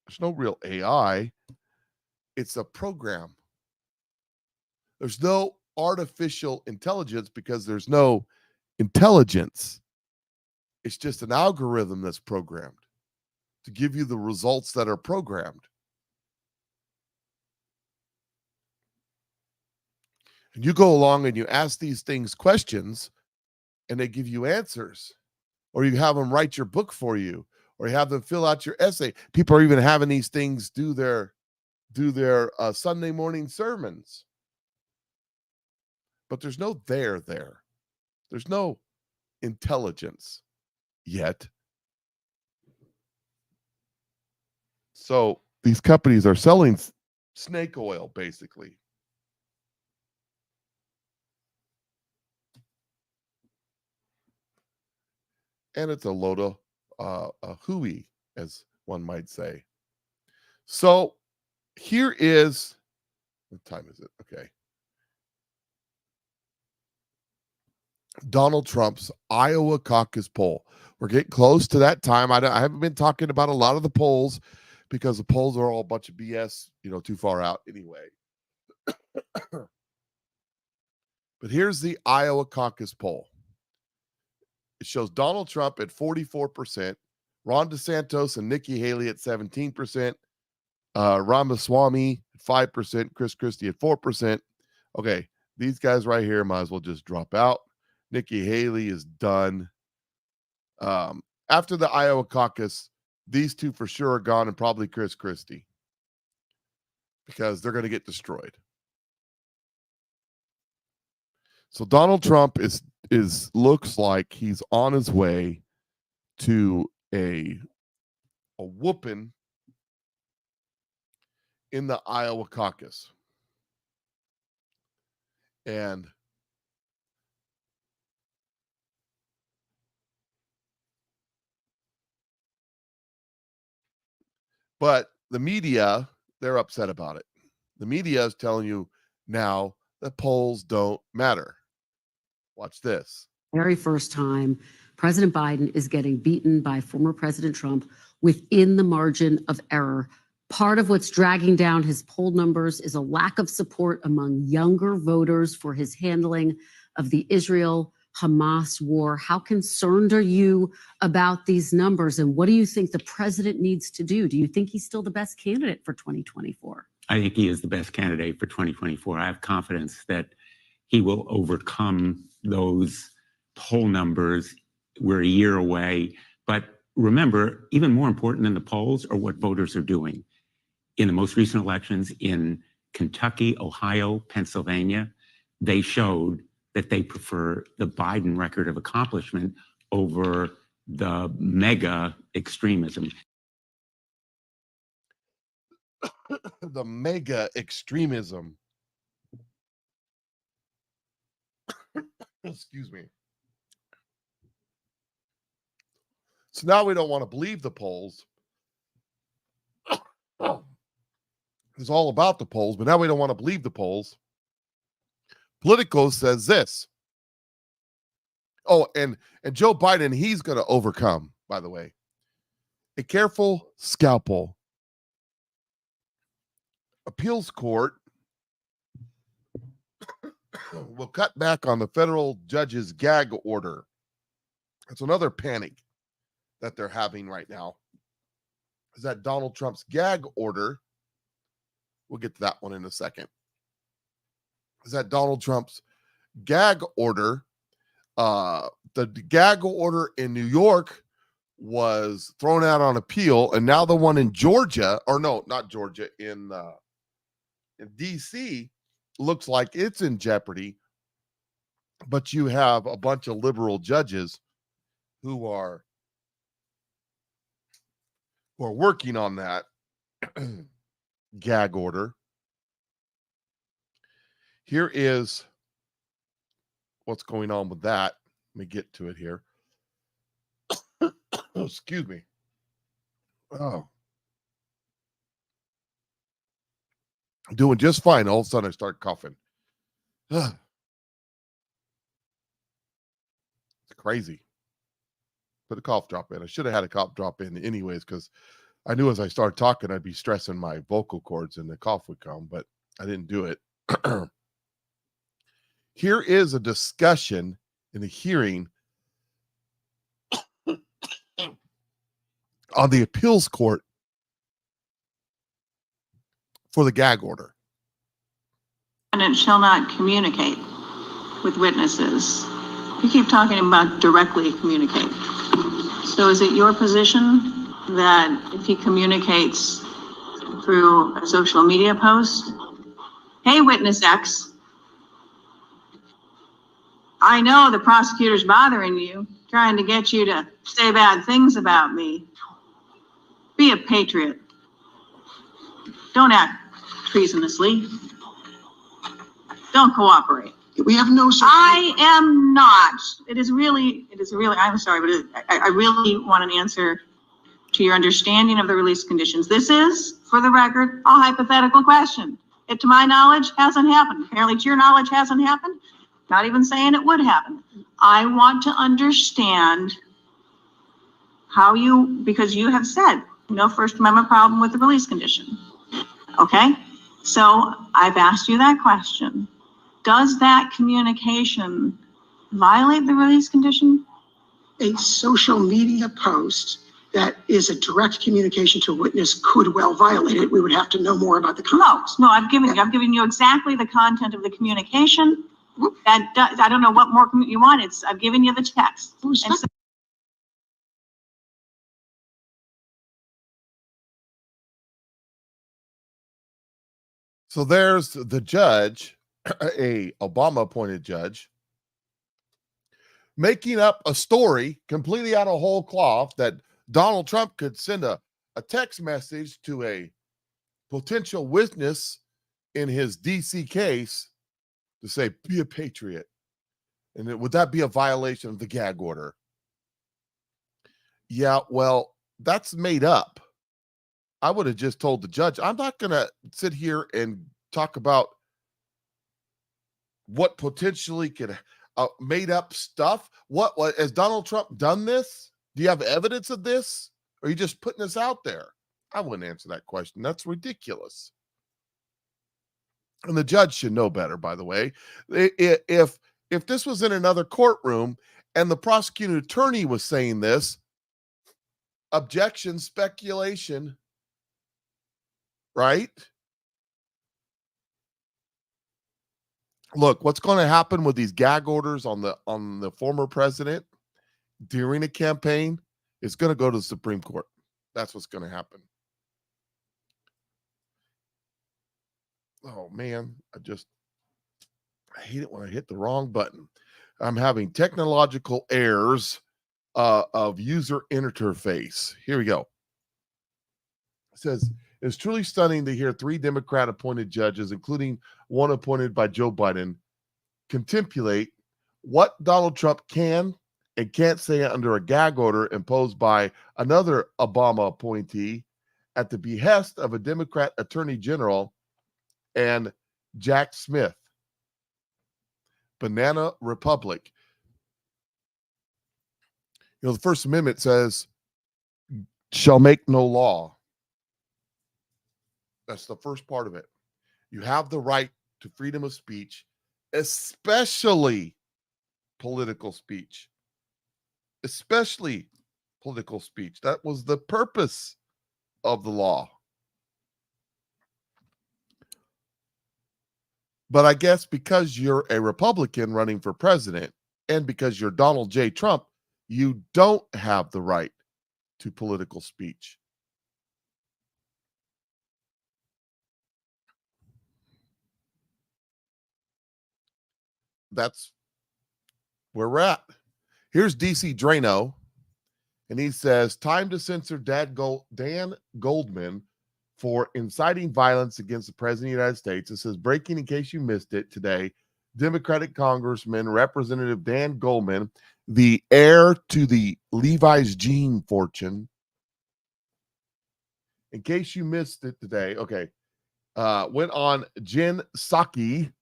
There's no real AI. It's a program. There's no artificial intelligence because there's no intelligence. It's just an algorithm that's programmed to give you the results that are programmed. And you go along and you ask these things questions and they give you answers, or you have them write your book for you, or you have them fill out your essay. People are even having these things do their Sunday morning sermons. But there's no there. There's no intelligence yet. So these companies are selling snake oil, basically. And it's a load of a hooey, as one might say. So here is, what time is it? Okay. Donald Trump's Iowa caucus poll. We're getting close to that time. I haven't been talking about a lot of the polls because the polls are all a bunch of BS, too far out anyway. But here's the Iowa caucus poll. It shows Donald Trump at 44%, Ron DeSantis and Nikki Haley at 17%, Ramaswamy at 5%, Chris Christie at 4%. Okay, these guys right here might as well just drop out. Nikki Haley is done. After the Iowa caucus, these two for sure are gone, and probably Chris Christie, because they're going to get destroyed. So Donald Trump looks like he's on his way to a whooping in the Iowa caucus. But the media, they're upset about it. The media is telling you now that polls don't matter. Watch this. Very first time President Biden is getting beaten by former President Trump within the margin of error. Part of what's dragging down his poll numbers is a lack of support among younger voters for his handling of the Israel-Hamas war. How concerned are you about these numbers, and what do you think the president needs to do? Do you think he's still the best candidate for 2024? I think he is the best candidate for 2024. I have confidence that he will overcome those poll numbers. We're a year away. But remember, even more important than the polls are what voters are doing. In the most recent elections in Kentucky, Ohio, Pennsylvania, they showed that they prefer the Biden record of accomplishment over the mega extremism. The mega extremism. Excuse me. So now we don't want to believe the polls. It's all about the polls, but now we don't want to believe the polls. Politico says this. Oh, and Joe Biden, he's going to overcome, by the way. A careful scalpel. Appeals court will cut back on the federal judge's gag order. That's another panic that they're having right now. Is that Donald Trump's gag order? We'll get to that one in a second. Is that Donald Trump's gag order? The gag order in New York was thrown out on appeal, and now the one in Georgia, or no, not Georgia, in DC, looks like it's in jeopardy. But you have a bunch of liberal judges who are working on that gag order. Here is what's going on with that. Let me get to it here. Excuse me. Oh. I'm doing just fine. All of a sudden I start coughing. It's crazy. Put a cough drop in. I should have had a cough drop in anyways, because I knew as I started talking, I'd be stressing my vocal cords and the cough would come, but I didn't do it. Here is a discussion in a hearing on the appeals court for the gag order. And it shall not communicate with witnesses. You keep talking about directly communicate. So is it your position that if he communicates through a social media post, hey, witness X, I know the prosecutor's bothering you, trying to get you to say bad things about me. Be a patriot. Don't act treasonously. Don't cooperate. We have no. I am not. It is really, I'm sorry, but I really want an answer to your understanding of the release conditions. This is, for the record, a hypothetical question. It, to my knowledge, hasn't happened. Apparently, to your knowledge, hasn't happened. Not even saying it would happen. I want to understand how you, because you have said no First Amendment problem with the release condition. Okay? So I've asked you that question. Does that communication violate the release condition? A social media post that is a direct communication to a witness could well violate it. We would have to know more about the context. No, I've given you exactly the content of the communication. That does, I don't know what more you want. I've given you the text. And so, So there's the judge, a Obama-appointed judge, making up a story completely out of whole cloth that Donald Trump could send a text message to a potential witness in his DC case to say, be a patriot. And would that be a violation of the gag order? Yeah, well, that's made up. I would have just told the judge, I'm not going to sit here and talk about what potentially could made up stuff. What has Donald Trump done this? Do you have evidence of this? Or are you just putting this out there? I wouldn't answer that question. That's ridiculous. And the judge should know better, by the way. If this was in another courtroom and the prosecuting attorney was saying this, objection, speculation, right? Look, what's going to happen with these gag orders on the former president during a campaign is going to go to the Supreme Court. That's what's going to happen. Oh man, I hate it when I hit the wrong button. I'm having technological errors of user interface. Here we go. It says, it's truly stunning to hear 3 Democrat appointed judges, including one appointed by Joe Biden, contemplate what Donald Trump can and can't say under a gag order imposed by another Obama appointee at the behest of a Democrat attorney general and Jack Smith. Banana Republic. You know, the First Amendment says, shall make no law. That's the first part of it. You have the right to freedom of speech, especially political speech. Especially political speech. That was the purpose of the law. But I guess because you're a Republican running for president and because you're Donald J. Trump, you don't have the right to political speech. That's where we're at. Here's DC Drano, and he says, time to censor Dan Goldman for inciting violence against the President of the United States. It says, breaking in case you missed it today, Democratic Congressman Representative Dan Goldman, the heir to the Levi's jean fortune. In case you missed it today, okay, went on Jen Psaki,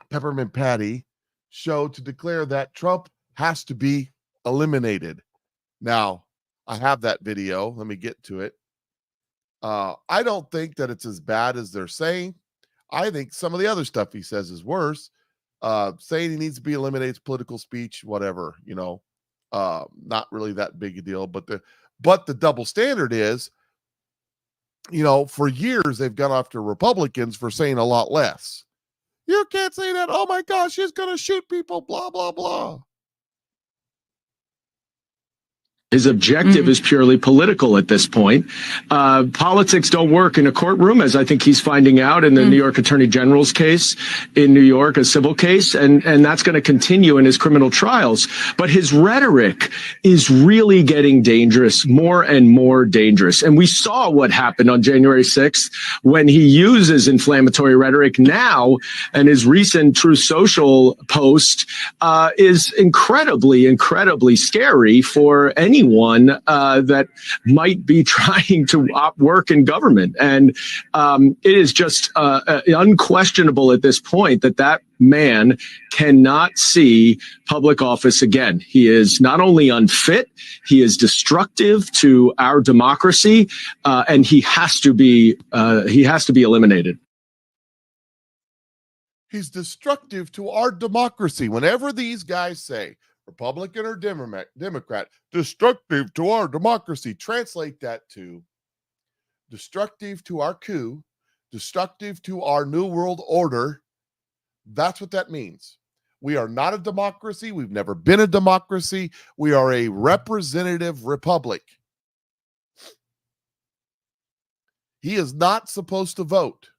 Peppermint Patty show to declare that Trump has to be eliminated. Now, I have that video. Let me get to it. I don't think that it's as bad as they're saying. I think some of the other stuff he says is worse. Saying he needs to be eliminated, political speech, whatever, you know, not really that big a deal. But the double standard is, you know, for years they've gone after Republicans for saying a lot less. You can't say that. Oh my gosh, he's going to shoot people, blah, blah, blah. His objective is purely political at this point. Politics don't work in a courtroom, as I think he's finding out in the New York Attorney General's case in New York, a civil case, and that's going to continue in his criminal trials. But his rhetoric is really getting dangerous, more and more dangerous. And we saw what happened on January 6th when he uses inflammatory rhetoric now, and his recent Truth Social post is incredibly, incredibly scary for anyone that might be trying to work in government. And it is just unquestionable at this point that man cannot see public office again. He is not only unfit, he is destructive to our democracy, and he has to be eliminated. He's destructive to our democracy. Whenever these guys say Republican or Democrat, destructive to our democracy, translate that to destructive to our coup, destructive to our new world order. That's what that means. We are not a democracy. We've never been a democracy. We are a representative republic. He is not supposed to vote,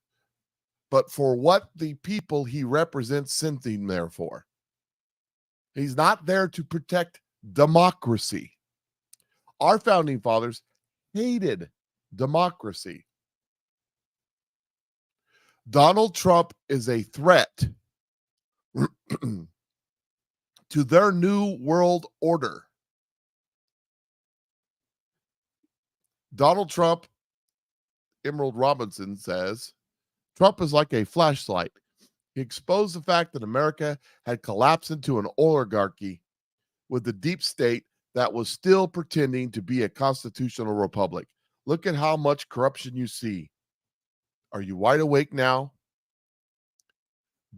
but for what the people he represents sent him there for. He's not there to protect democracy. Our founding fathers hated democracy. Donald Trump is a threat to their new world order. Donald Trump, Emerald Robinson says, Trump is like a flashlight. He exposed the fact that America had collapsed into an oligarchy with the deep state that was still pretending to be a constitutional republic. Look at how much corruption you see. Are you wide awake now?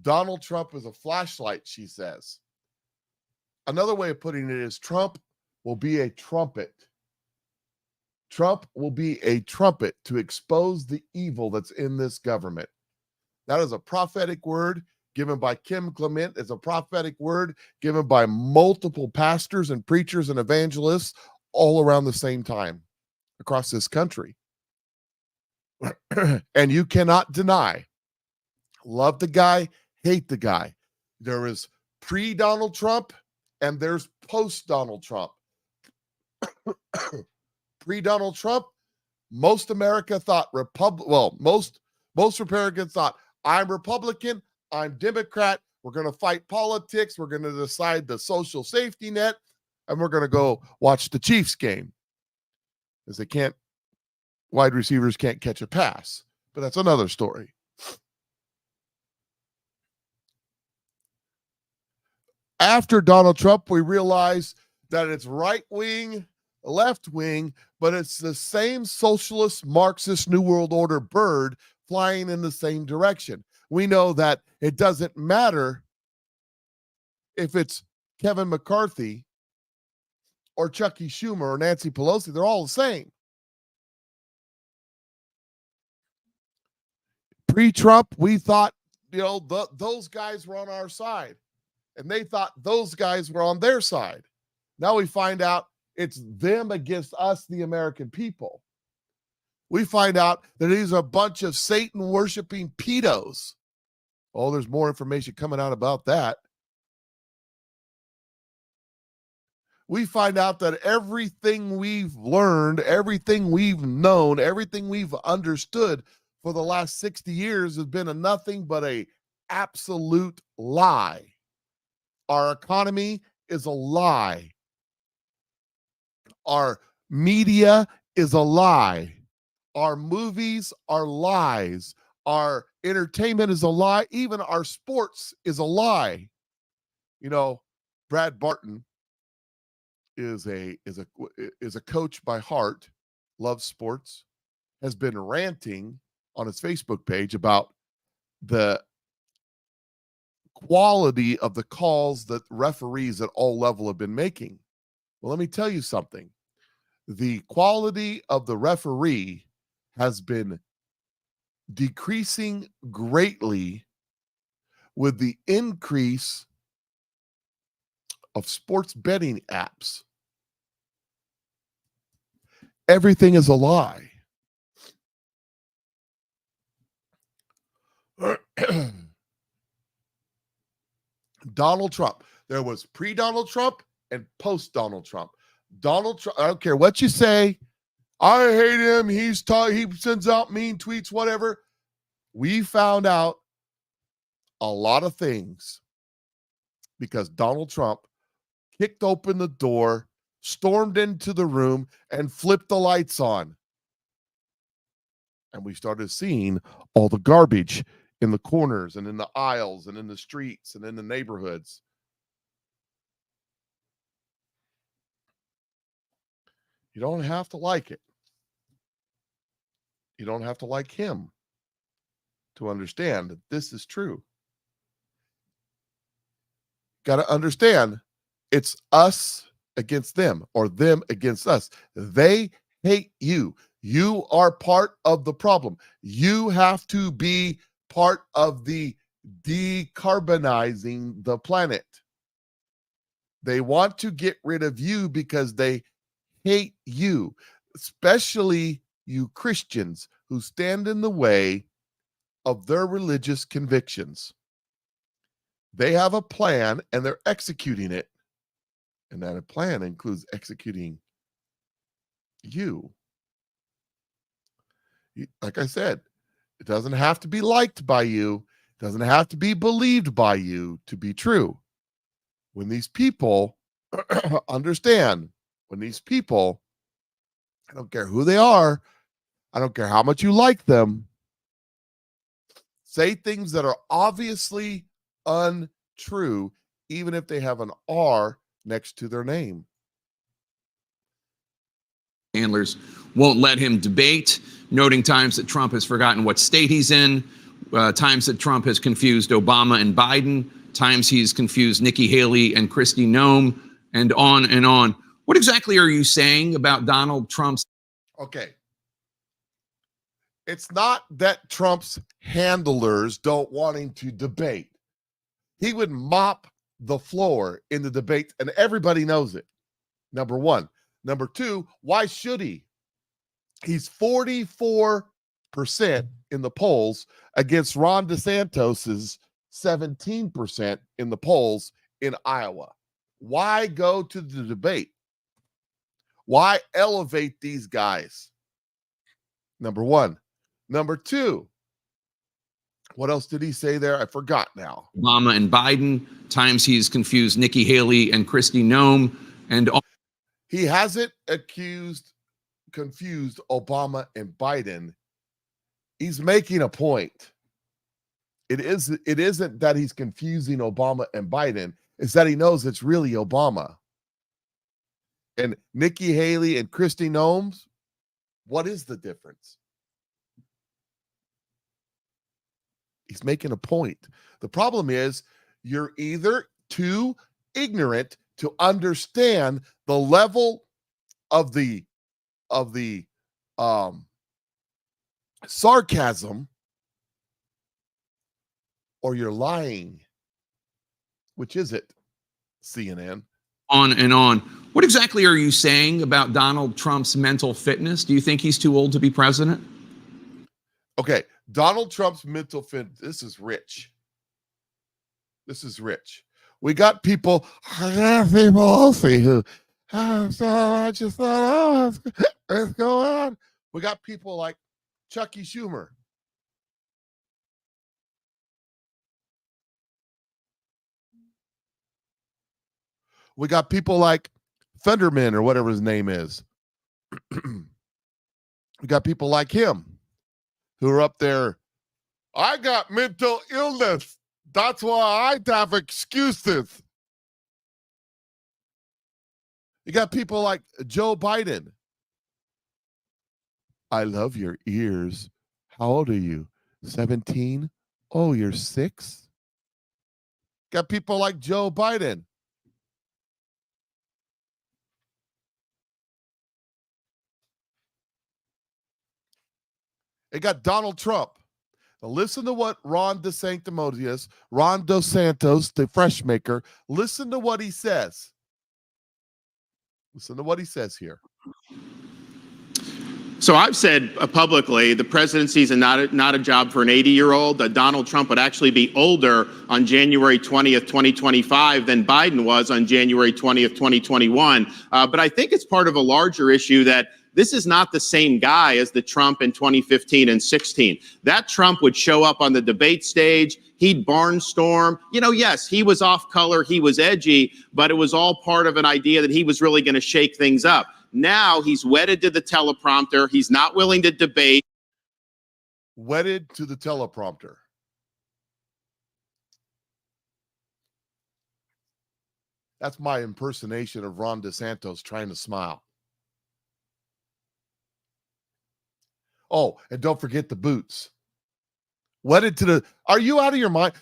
Donald Trump is a flashlight, she says. Another way of putting it is Trump will be a trumpet. Trump will be a trumpet to expose the evil that's in this government. That is a prophetic word given by Kim Clement. It's a prophetic word given by multiple pastors and preachers and evangelists all around the same time across this country. And you cannot deny, love the guy, hate the guy. There is pre-Donald Trump and there's post-Donald Trump. Pre-Donald Trump, most America thought most Republicans thought, I'm Republican, I'm Democrat, we're going to fight politics, we're going to decide the social safety net, and we're going to go watch the Chiefs game. Because wide receivers can't catch a pass. But that's another story. After Donald Trump, we realized that it's right wing, left wing, but it's the same socialist, Marxist, New World Order bird flying in the same direction. We know that it doesn't matter if it's Kevin McCarthy or Chucky Schumer or Nancy Pelosi, they're all the same. Pre-Trump, we thought, those guys were on our side. And they thought those guys were on their side. Now we find out it's them against us, the American people. We find out that these are a bunch of Satan-worshiping pedos. Oh, there's more information coming out about that. We find out that everything we've learned, everything we've known, everything we've understood for the last 60 years has been nothing but an absolute lie. Our economy is a lie. Our media is a lie. Our movies are lies. Our entertainment is a lie. Even our sports is a lie. Brad Barton is a coach by heart, loves sports, has been ranting on his Facebook page about the quality of the calls that referees at all level have been making. Well, let me tell you something. The quality of the referee has been decreasing greatly with the increase of sports betting apps. Everything is a lie. Donald Trump. There was pre-Donald Trump and post-Donald Trump. Donald Trump, I don't care what you say. I hate him. He sends out mean tweets, whatever. We found out a lot of things because Donald Trump kicked open the door, stormed into the room, and flipped the lights on. And we started seeing all the garbage in the corners and in the aisles and in the streets and in the neighborhoods. You don't have to like it. You don't have to like him to understand that this is true. Got to understand it's us against them or them against us. They hate you. You are part of the problem. You have to be part of the decarbonizing the planet. They want to get rid of you because they hate you, especially you Christians who stand in the way of their religious convictions. They have a plan and they're executing it. And that plan includes executing you. Like I said, it doesn't have to be liked by you. It doesn't have to be believed by you to be true. When these people understand, when these people, I don't care who they are, I don't care how much you like them, say things that are obviously untrue, even if they have an R next to their name. Handlers won't let him debate, noting times that Trump has forgotten what state he's in, times that Trump has confused Obama and Biden, times he's confused Nikki Haley and Kristi Noem, and on and on. What exactly are you saying about Donald Trump's? Okay. It's not that Trump's handlers don't want him to debate. He would mop the floor in the debate, and everybody knows it. Number one. Number two, why should he? He's 44% in the polls against Ron DeSantis's 17% in the polls in Iowa. Why go to the debate? Why elevate these guys? Number one. Number two, what else did he say there? I forgot now. Obama and Biden. Times he's confused Nikki Haley and Kristi Noem. And He hasn't confused Obama and Biden. He's making a point. It isn't that he's confusing Obama and Biden. It's that he knows it's really Obama. And Nikki Haley and Kristi Noem, what is the difference? He's making a point. The problem is you're either too ignorant to understand the level of the sarcasm, or you're lying. Which is it, CNN? on and on. What exactly are you saying about Donald Trump's mental fitness? Do you think he's too old to be president? Okay, Donald Trump's mental fitness. This is rich. This is rich. We got people Pelosi who, so I just thought, what's going on? We got people like Chucky Schumer. We got people like Fenderman or whatever his name is. We got people like him who are up there. I got mental illness. That's why I have excuses. You got people like Joe Biden. I love your ears. How old are you? 17? Oh, you're 6? Got people like Joe Biden. They got Donald Trump. Now listen to what Ron DeSantis, Ron Dos Santos, the fresh maker, listen to what he says. Listen to what he says here. So I've said publicly the presidency is not a job for an 80-year-old. That Donald Trump would actually be older on January 20th, 2025 than Biden was on January 20th, 2021. But I think it's part of a larger issue that this is not the same guy as the Trump in 2015 and 16. That Trump would show up on the debate stage. He'd barnstorm. You know, yes, he was off color. He was edgy, but it was all part of an idea that he was really going to shake things up. Now he's wedded to the teleprompter. He's not willing to debate. Wedded to the teleprompter. That's my impersonation of Ron DeSantis trying to smile. Oh, and don't forget the boots. Wedded to the... Are you out of your mind?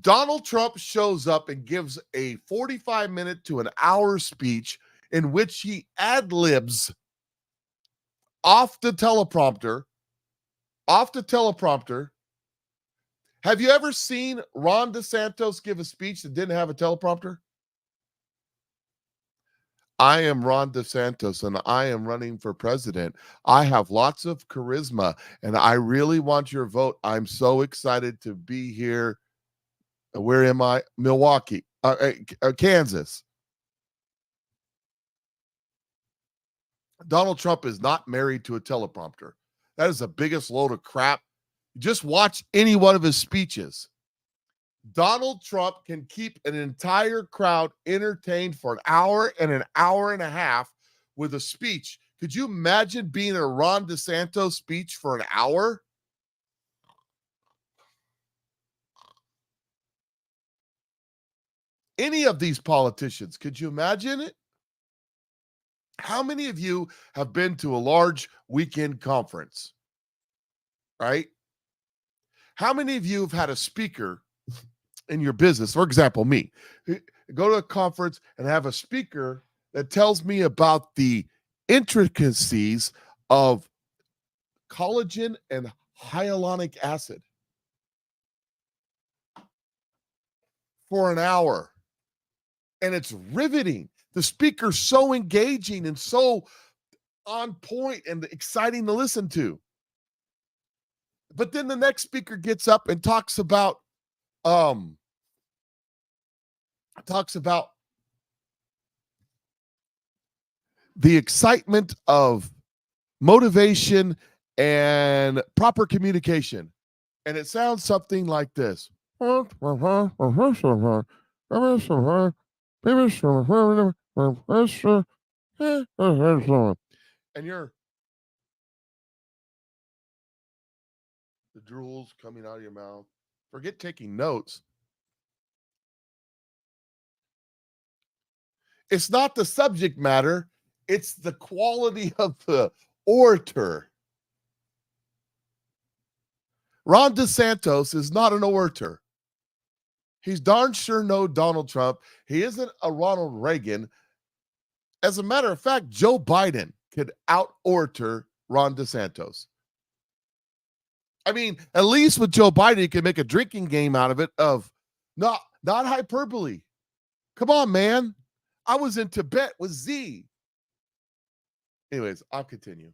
Donald Trump shows up and gives a 45-minute to an hour speech in which he ad-libs off the teleprompter. Have you ever seen Ron DeSantis give a speech that didn't have a teleprompter? I am Ron DeSantis and I am running for president. I have lots of charisma and I really want your vote. I'm so excited to be here. Where am I? Milwaukee, Kansas. Donald Trump is not married to a teleprompter. That is the biggest load of crap. Just watch any one of his speeches. Donald Trump can keep an entire crowd entertained for an hour and a half with a speech. Could you imagine being a Ron DeSantis speech for an hour? Any of these politicians, could you imagine it? How many of you have been to a large weekend conference? Right? How many of you have had a speaker in your business? For example, me. Go to a conference and have a speaker that tells me about the intricacies of collagen and hyaluronic acid for an hour. And it's riveting. The speaker's so engaging and so on point and exciting to listen to. But then the next speaker gets up and talks about talks about the excitement of motivation and proper communication. And it sounds something like this. And the drools coming out of your mouth. Forget taking notes. It's not the subject matter, it's the quality of the orator. Ron DeSantis is not an orator. He's darn sure no Donald Trump. He isn't a Ronald Reagan. As a matter of fact, Joe Biden could out-orator Ron DeSantis. I mean, at least with Joe Biden, you can make a drinking game out of it of not hyperbole. Come on, man. I was in Tibet with Z. Anyways, I'll continue.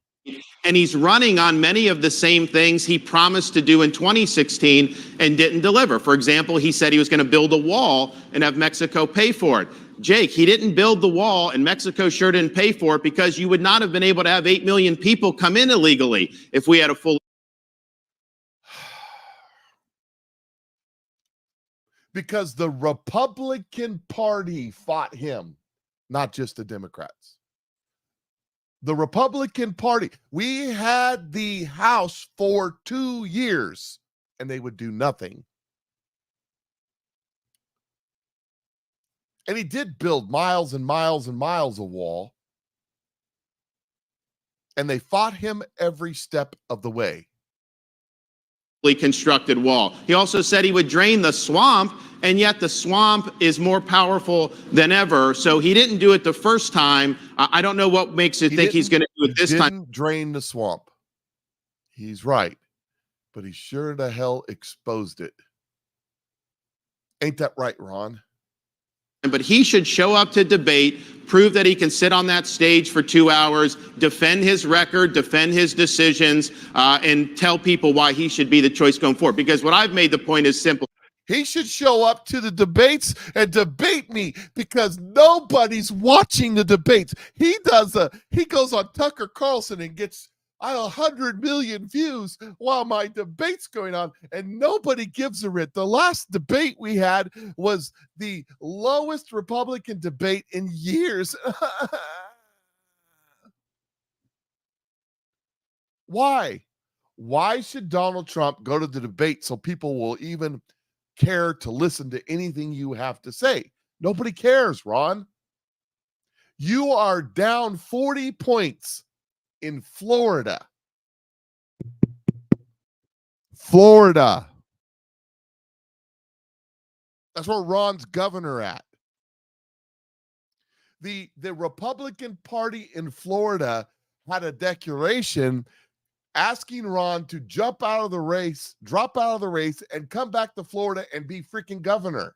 And he's running on many of the same things he promised to do in 2016 and didn't deliver. For example, he said he was going to build a wall and have Mexico pay for it. Jake, he didn't build the wall, and Mexico sure didn't pay for it, because you would not have been able to have 8 million people come in illegally if we had a full. Because the Republican Party fought him, not just the Democrats. The Republican Party, we had the House for 2 years and they would do nothing. And he did build miles and miles and miles of wall. And they fought him every step of the way. Constructed wall. He also said he would drain the swamp, and yet the swamp is more powerful than ever. So he didn't do it the first time. I don't know what makes you think he's going to do it this time. He didn't drain the swamp. He's right. But he sure the hell exposed it. Ain't that right, Ron? But he should show up to debate, prove that he can sit on that stage for 2 hours, defend his record, defend his decisions, and tell people why he should be the choice going forward. Because what I've made the point is simple. He should show up to the debates and debate me, because nobody's watching the debates. He goes on Tucker Carlson and gets 100 million views while my debate's going on, and nobody gives a rip. The last debate we had was the lowest Republican debate in years. Why? Why should Donald Trump go to the debate so people will even care to listen to anything you have to say? Nobody cares, Ron. You are down 40 points in Florida. That's where Ron's governor at. The Republican Party in Florida had a declaration asking Ron to drop out of the race, and come back to Florida and be freaking governor.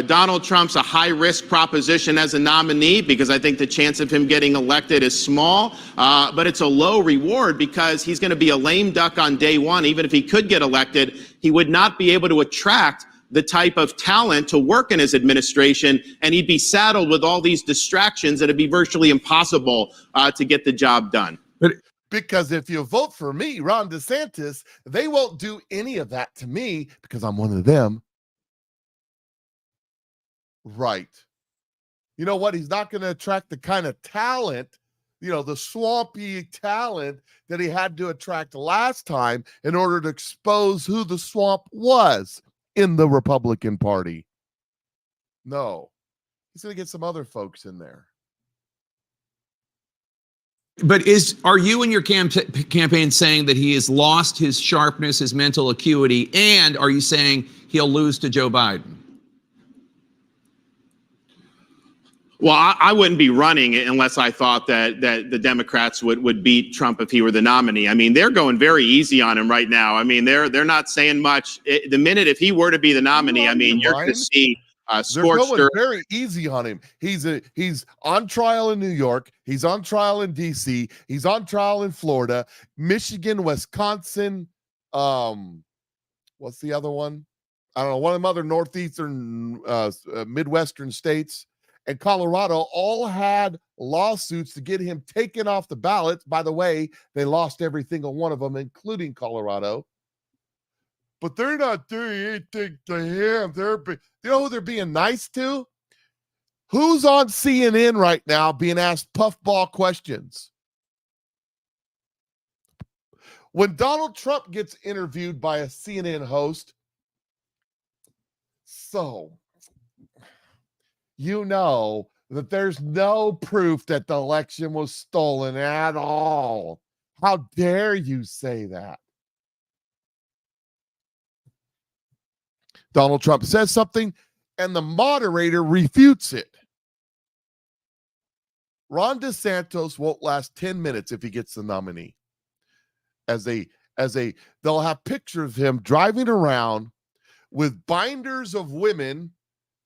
Donald Trump's a high-risk proposition as a nominee, because I think the chance of him getting elected is small, but it's a low reward because he's going to be a lame duck on day one. Even if he could get elected, he would not be able to attract the type of talent to work in his administration, and he'd be saddled with all these distractions that it'd be virtually impossible to get the job done. Because if you vote for me, Ron DeSantis, they won't do any of that to me because I'm one of them. Right. You know what? He's not going to attract the kind of talent, the swampy talent that he had to attract last time in order to expose who the swamp was in the Republican Party. No. He's going to get some other folks in there. But are you in your campaign saying that he has lost his sharpness, his mental acuity, and are you saying he'll lose to Joe Biden? Well, I wouldn't be running unless I thought that the Democrats would beat Trump if he were the nominee. I mean, they're going very easy on him right now. I mean, they're not saying much. The minute if he were to be the nominee, I mean, you're going to see They're going scorched earth. very easy on him. He's on trial in New York. He's on trial in DC. He's on trial in Florida, Michigan, Wisconsin. What's the other one? I don't know. One of them other northeastern, midwestern states, and Colorado all had lawsuits to get him taken off the ballots. By the way, they lost every single one of them, including Colorado. But they're not doing anything to him. You know who they're being nice to? Who's on CNN right now being asked puffball questions? When Donald Trump gets interviewed by a CNN host, so you know that there's no proof that the election was stolen at all. How dare you say that? Donald Trump says something, and the moderator refutes it. Ron DeSantis won't last 10 minutes if he gets the nominee. They'll have pictures of him driving around with binders of women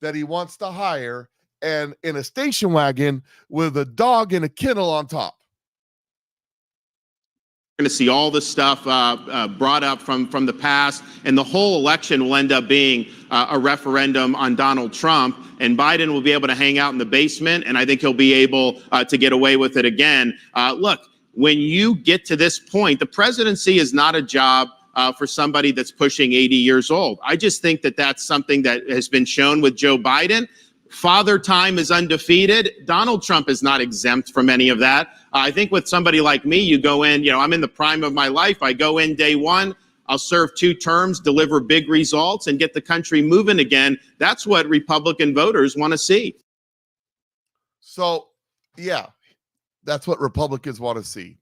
that he wants to hire, and in a station wagon with a dog in a kennel on top. Going to see all this stuff brought up from the past, and the whole election will end up being a referendum on Donald Trump, and Biden will be able to hang out in the basement, and I think he'll be able to get away with it again. Look, when you get to this point, the presidency is not a job for somebody that's pushing 80 years old. I just think that that's something that has been shown with Joe Biden. Father time is undefeated. Donald Trump is not exempt from any of that. I think with somebody like me, you go in, I'm in the prime of my life. I go in day one, I'll serve 2 terms, deliver big results, and get the country moving again. That's what Republican voters want to see. So, yeah, that's what Republicans want to see.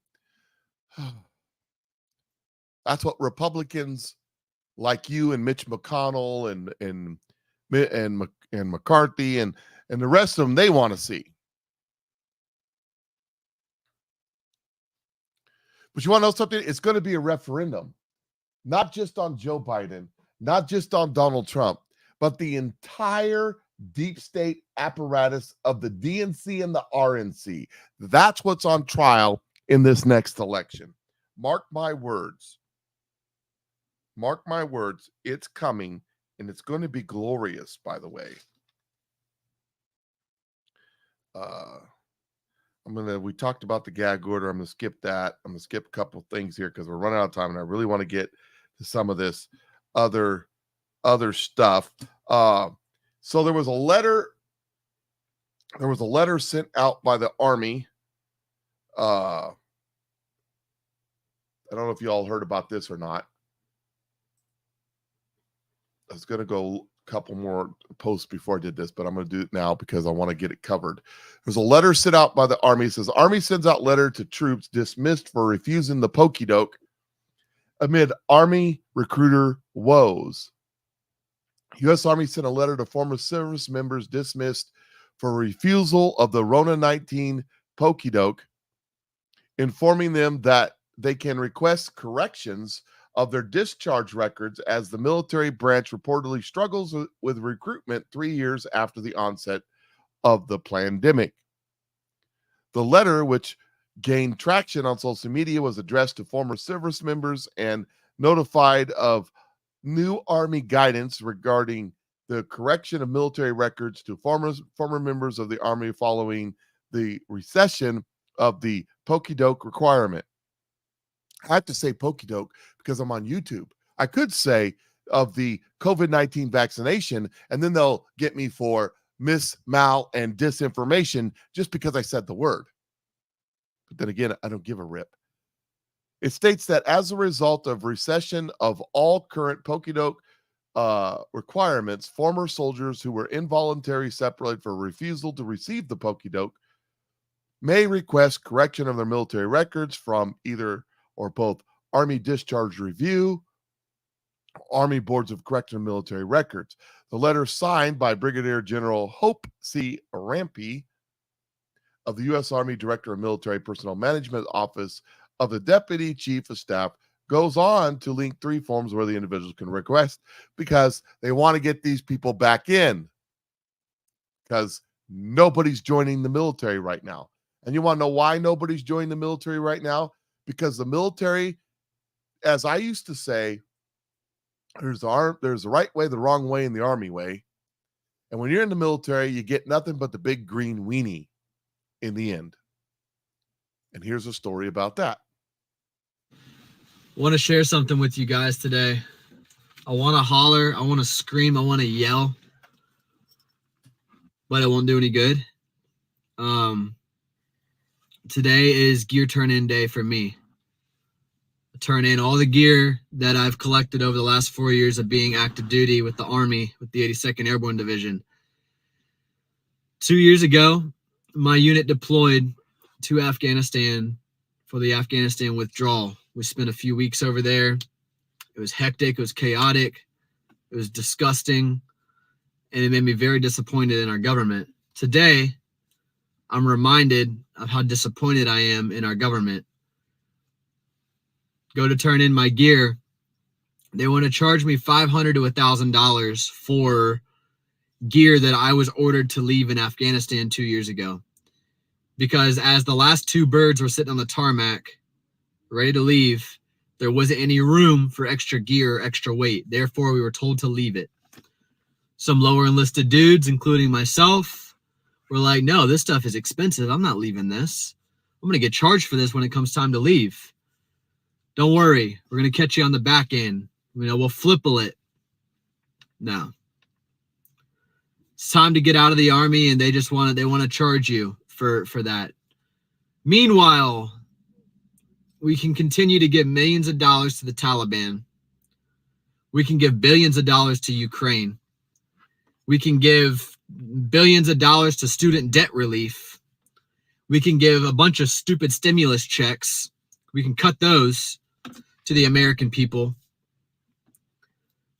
That's what Republicans like you and Mitch McConnell and McCarthy and the rest of them, they want to see. But you want to know something? It's going to be a referendum, not just on Joe Biden, not just on Donald Trump, but the entire deep state apparatus of the DNC and the RNC. That's what's on trial in this next election. Mark my words. Mark my words. It's coming, and it's going to be glorious, by the way. We talked about the gag order. I'm going to skip that. I'm going to skip a couple things here because we're running out of time, and I really want to get to some of this other stuff. So there was a letter. There was a letter sent out by the Army. I don't know if you all heard about this or not. I was going to go a couple more posts before I did this, but I'm going to do it now because I want to get it covered. There's a letter sent out by the Army. It says, Army sends out letter to troops dismissed for refusing the pokey doke amid Army recruiter woes. U.S. Army sent a letter to former service members dismissed for refusal of the Rona 19 pokey doke, informing them that they can request corrections of their discharge records as the military branch reportedly struggles with recruitment 3 years after the onset of the pandemic. The letter, which gained traction on social media, was addressed to former service members and notified of new Army guidance regarding the correction of military records to former members of the Army following the recession of the pokey doke requirement. I have to say pokey doke because I'm on YouTube. I could say of the COVID-19 vaccination, and then they'll get me for mal, and disinformation just because I said the word. But then again, I don't give a rip. It states that as a result of recession of all current pokey doke requirements, former soldiers who were involuntarily separated for refusal to receive the pokey doke may request correction of their military records from either or both Army Discharge Review, Army Boards of Correction of Military Records. The letter signed by Brigadier General Hope C. Rampey of the U.S. Army Director of Military Personnel Management Office of the Deputy Chief of Staff goes on to link 3 forms where the individuals can request because they want to get these people back in. because nobody's joining the military right now. And you want to know why nobody's joining the military right now? Because the military, as I used to say, there's the right way, the wrong way, and the army way. And when you're in the military, you get nothing but the big green weenie in the end. And here's a story about that. I want to share something with you guys today. I want to holler, I want to scream, I want to yell, but it won't do any good. Today is gear turn-in day for me. I turn in all the gear that I've collected over the last 4 years of being active duty with the Army, with the 82nd Airborne Division. 2 years ago, my unit deployed to Afghanistan for the Afghanistan withdrawal. We spent a few weeks over there. It was hectic, it was chaotic, it was disgusting, and it made me very disappointed in our government. Today, I'm reminded of how disappointed I am in our government. Go to turn in my gear. They want to charge me $500 to $1,000 for gear that I was ordered to leave in Afghanistan 2 years ago. Because as the last two birds were sitting on the tarmac, ready to leave, there wasn't any room for extra gear or extra weight. Therefore, we were told to leave it. Some lower enlisted dudes, including myself, were like, no, this stuff is expensive. I'm not leaving this. I'm going to get charged for this when it comes time to leave. Don't worry. We're going to catch you on the back end. We'll flipple it. No. It's time to get out of the Army, and they want to charge you for that. Meanwhile, we can continue to give millions of dollars to the Taliban. We can give billions of dollars to Ukraine. We can give billions of dollars to student debt relief. We can give a bunch of stupid stimulus checks. We can cut those to the American people.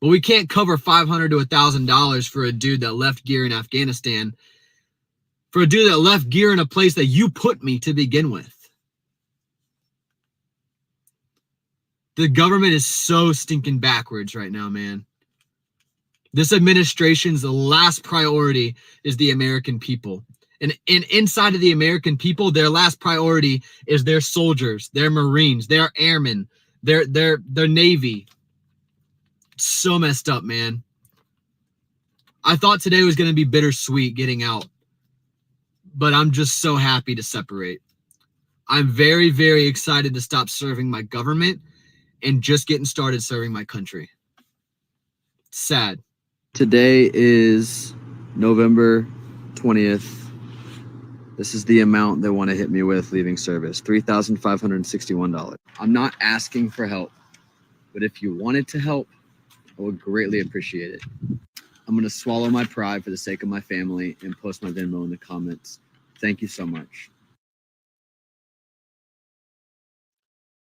But we can't cover $500 to $1,000 for a dude that left gear in Afghanistan, for a dude that left gear in a place that you put me to begin with. The government is so stinking backwards right now, man. This administration's last priority is the American people. And inside of the American people, their last priority is their soldiers, their Marines, their airmen, their Navy. So messed up, man. I thought today was going to be bittersweet getting out, but I'm just so happy to separate. I'm very, very excited to stop serving my government and just getting started serving my country. Sad. Today is November 20th. This is the amount they want to hit me with leaving service, $3,561. I'm not asking for help, but if you wanted to help, I would greatly appreciate it. I'm going to swallow my pride for the sake of my family and post my Venmo in the comments. Thank you so much.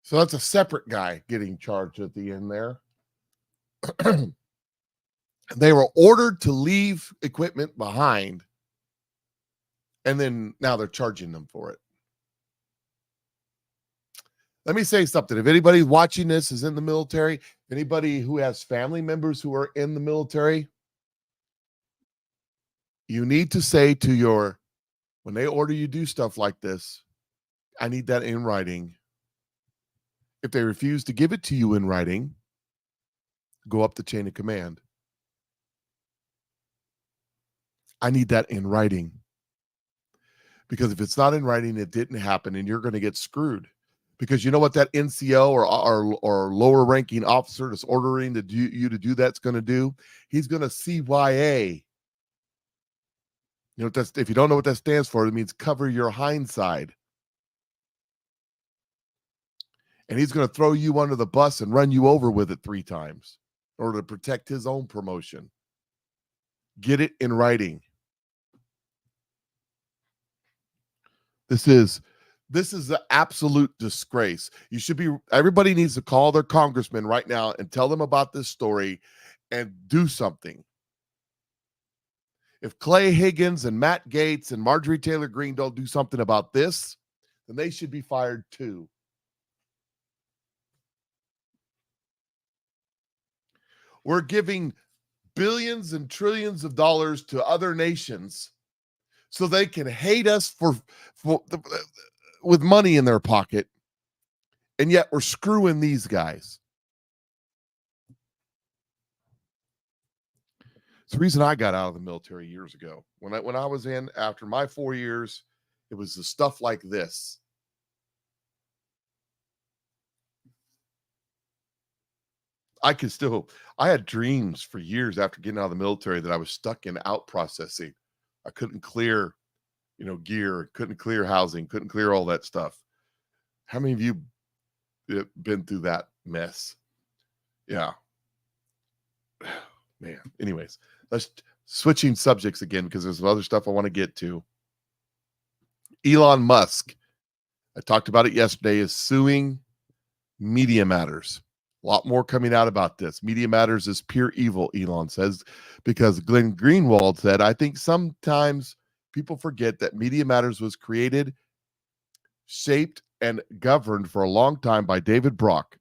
So that's a separate guy getting charged at the end there. They were ordered to leave equipment behind, and then now they're charging them for it. Let me say something. If anybody watching this is in the military, anybody who has family members who are in the military, you need to say to when they order you do stuff like this, I need that in writing. If they refuse to give it to you in writing, go up the chain of command. I need that in writing. Because if it's not in writing, it didn't happen, and you're going to get screwed. Because you know what that NCO or lower ranking officer that's ordering you to do that's going to do? He's going to CYA. You know, if you don't know what that stands for, it means cover your hindside. And he's going to throw you under the bus and run you over with it 3 times in order to protect his own promotion. Get it in writing. This is an absolute disgrace. Everybody needs to call their congressman right now and tell them about this story and do something. If Clay Higgins and Matt Gaetz and Marjorie Taylor Greene don't do something about this, then they should be fired too. We're giving billions and trillions of dollars to other nations so they can hate us with money in their pocket, and yet we're screwing these guys. It's the reason I got out of the military years ago. When I was in after my 4 years, it was the stuff like this. I had dreams for years after getting out of the military that I was stuck in out processing. I couldn't clear, gear, couldn't clear housing, couldn't clear all that stuff. How many of you been through that mess? Yeah. Man. Anyways, let's switching subjects again because there's some other stuff I want to get to. Elon Musk, I talked about it yesterday, is suing Media Matters. A lot more coming out about this. Media Matters is pure evil, Elon says, because Glenn Greenwald said, I think sometimes people forget that Media Matters was created, shaped, and governed for a long time by David Brock,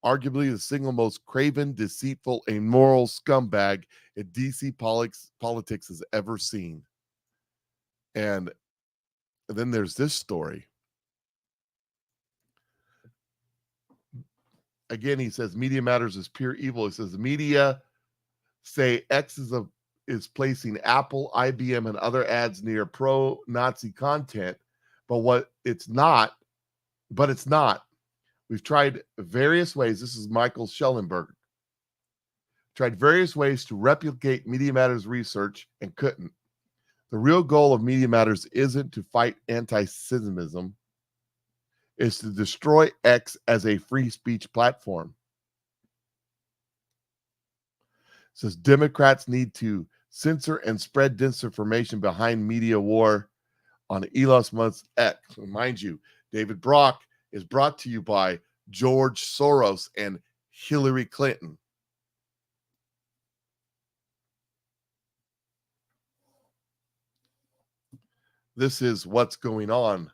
arguably the single most craven, deceitful, immoral scumbag in DC politics has ever seen. And then there's this story. Again, he says Media Matters is pure evil. He says the media say X is placing Apple, IBM, and other ads near pro-Nazi content, but it's not. We've tried various ways. This is Michael Schellenberg. Tried various ways to replicate Media Matters research and couldn't. The real goal of Media Matters isn't to fight anti-Semitism. Is to destroy X as a free speech platform. It says Democrats need to censor and spread disinformation behind media war on Elon Musk's X. Mind you, David Brock is brought to you by George Soros and Hillary Clinton. This is what's going on.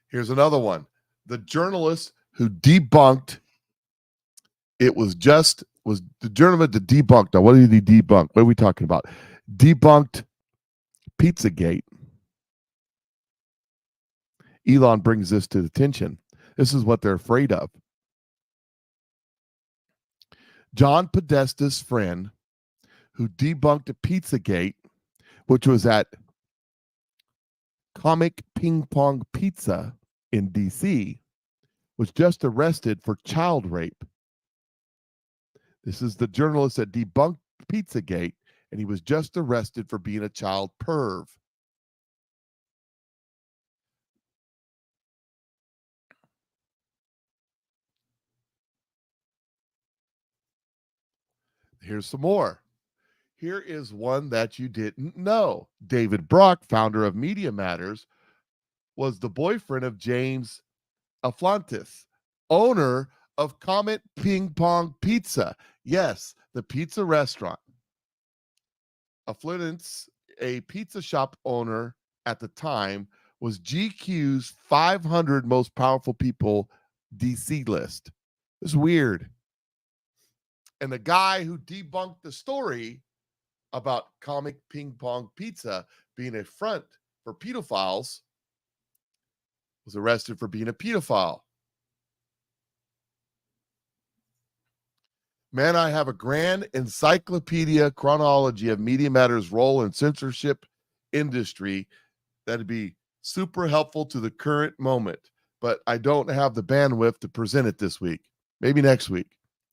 Here's another one. The journalist who debunked was the journalist that debunked. Now, what did he debunk? What are we talking about? Debunked Pizzagate. Elon brings this to attention. This is what they're afraid of. John Podesta's friend who debunked Pizzagate, which was at Comic Ping Pong Pizza in DC, was just arrested for child rape. This is the journalist that debunked Pizzagate, and he was just arrested for being a child perv. Here's some more. Here is one that you didn't know. David Brock, founder of Media Matters, was the boyfriend of James Aflantis, owner of Comet Ping Pong Pizza. Yes, the pizza restaurant. Aflantis, a pizza shop owner at the time, was GQ's 500 most powerful people DC list. It's weird. And the guy who debunked the story about Comic Ping Pong Pizza being a front for pedophiles was arrested for being a pedophile. Man, I have a grand encyclopedia chronology of Media Matters' role in censorship industry that'd be super helpful to the current moment, but I don't have the bandwidth to present it this week. Maybe next week.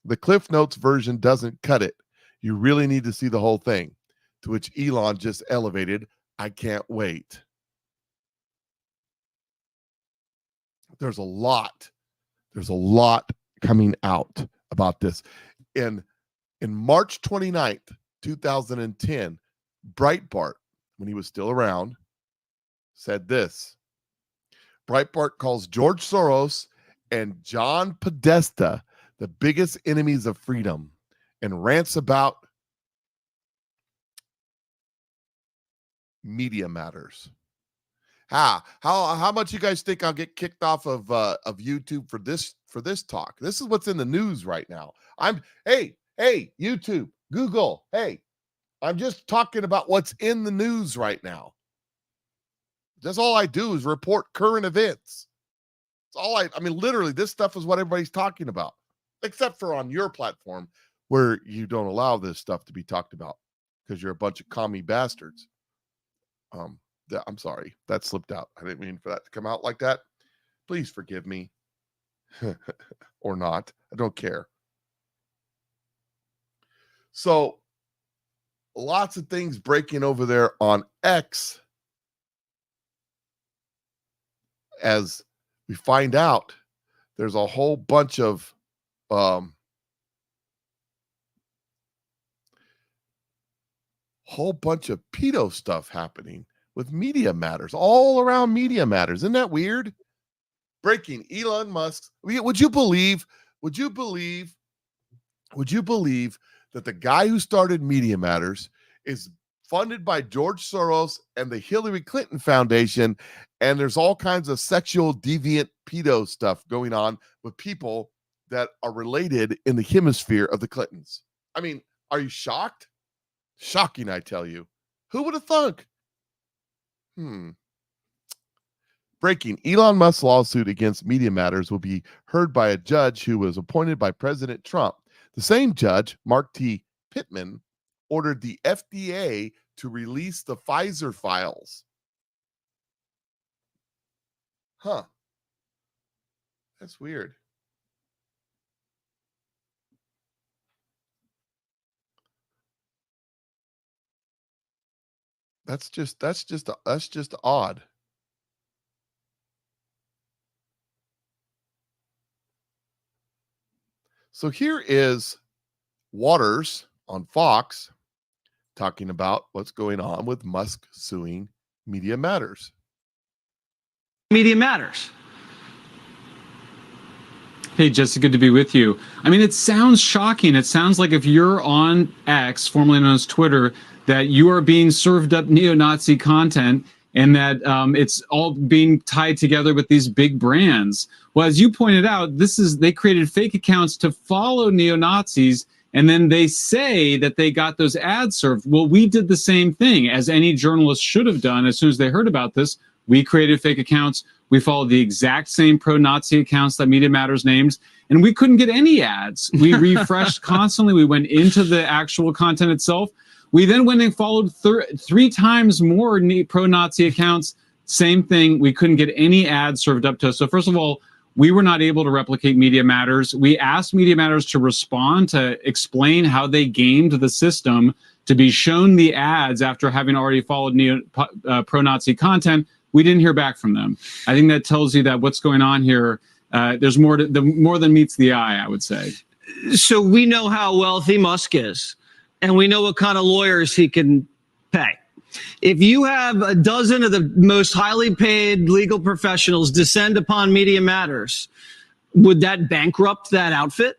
The Cliff Notes version doesn't cut it. You really need to see the whole thing. To which Elon just elevated, I can't wait. There's a lot coming out about this. In March 29th, 2010, Breitbart, when he was still around, said this. Breitbart calls George Soros and John Podesta the biggest enemies of freedom and rants about Media Matters. How much you guys think I'll get kicked off of YouTube for this talk? This is what's in the news right now. Hey, YouTube, Google, hey, I'm just talking about what's in the news right now. That's all I do is report current events. It's all I mean, literally, this stuff is what everybody's talking about, except for on your platform where you don't allow this stuff to be talked about because you're a bunch of commie bastards. I'm sorry, that slipped out. I didn't mean for that to come out like that. Please forgive me. Or not. I don't care. So, lots of things breaking over there on X as we find out there's a whole bunch of pedo stuff happening with Media Matters, all around Media Matters. Isn't that weird? Breaking Elon Musk. Would you believe that the guy who started Media Matters is funded by George Soros and the Hillary Clinton Foundation, and there's all kinds of sexual deviant pedo stuff going on with people that are related in the hemisphere of the Clintons? I mean, are you shocked? Shocking, I tell you. Who would have thunk? Breaking, Elon Musk's lawsuit against Media Matters will be heard by a judge who was appointed by President Trump. The same judge, Mark T. Pittman, ordered the FDA to release the Pfizer files. That's weird. That's just odd. So here is Waters on Fox talking about what's going on with Musk suing Media Matters. Media Matters. Hey, Jesse, good to be with you. I mean, it sounds shocking. It sounds like if you're on X, formerly known as Twitter, that you are being served up neo-Nazi content and that it's all being tied together with these big brands. Well, as you pointed out, they created fake accounts to follow neo-Nazis, and then they say that they got those ads served. Well, we did the same thing, as any journalist should have done as soon as they heard about this. We created fake accounts. We followed the exact same pro-Nazi accounts that Media Matters names, and we couldn't get any ads. We refreshed constantly. We went into the actual content itself. We then went and followed three times more pro-Nazi accounts. Same thing. We couldn't get any ads served up to us. So first of all, we were not able to replicate Media Matters. We asked Media Matters to respond, to explain how they gamed the system to be shown the ads after having already followed pro-Nazi content. We didn't hear back from them. I think that tells you that what's going on here, there's more than meets the eye, I would say. So we know how wealthy Musk is, and we know what kind of lawyers he can pay. If you have a dozen of the most highly paid legal professionals descend upon Media Matters, would that bankrupt that outfit?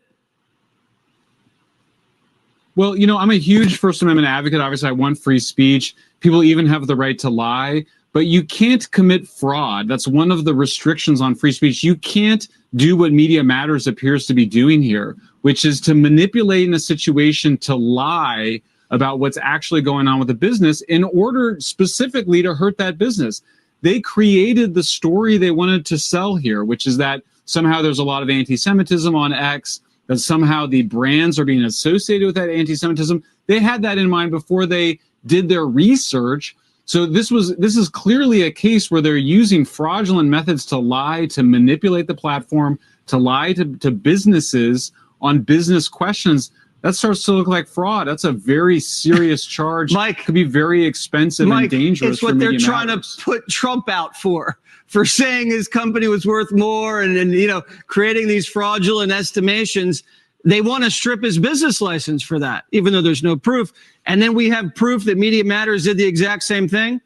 Well, you know, I'm a huge First Amendment advocate. Obviously, I want free speech. People even have the right to lie, but you can't commit fraud. That's one of the restrictions on free speech. You can't do what Media Matters appears to be doing here, which is to manipulate in a situation to lie about what's actually going on with the business in order specifically to hurt that business. They created the story they wanted to sell here, which is that somehow there's a lot of anti-Semitism on X, that somehow the brands are being associated with that anti-Semitism. They had that in mind before they did their research. So this is clearly a case where they're using fraudulent methods to lie, to manipulate the platform, to lie to businesses on business questions. That starts to look like fraud. That's a very serious charge. Mike, could be very expensive and dangerous. It's what they're trying to put Trump out for saying his company was worth more and you know, creating these fraudulent estimations. They want to strip his business license for that, even though there's no proof. And then we have proof that Media Matters did the exact same thing.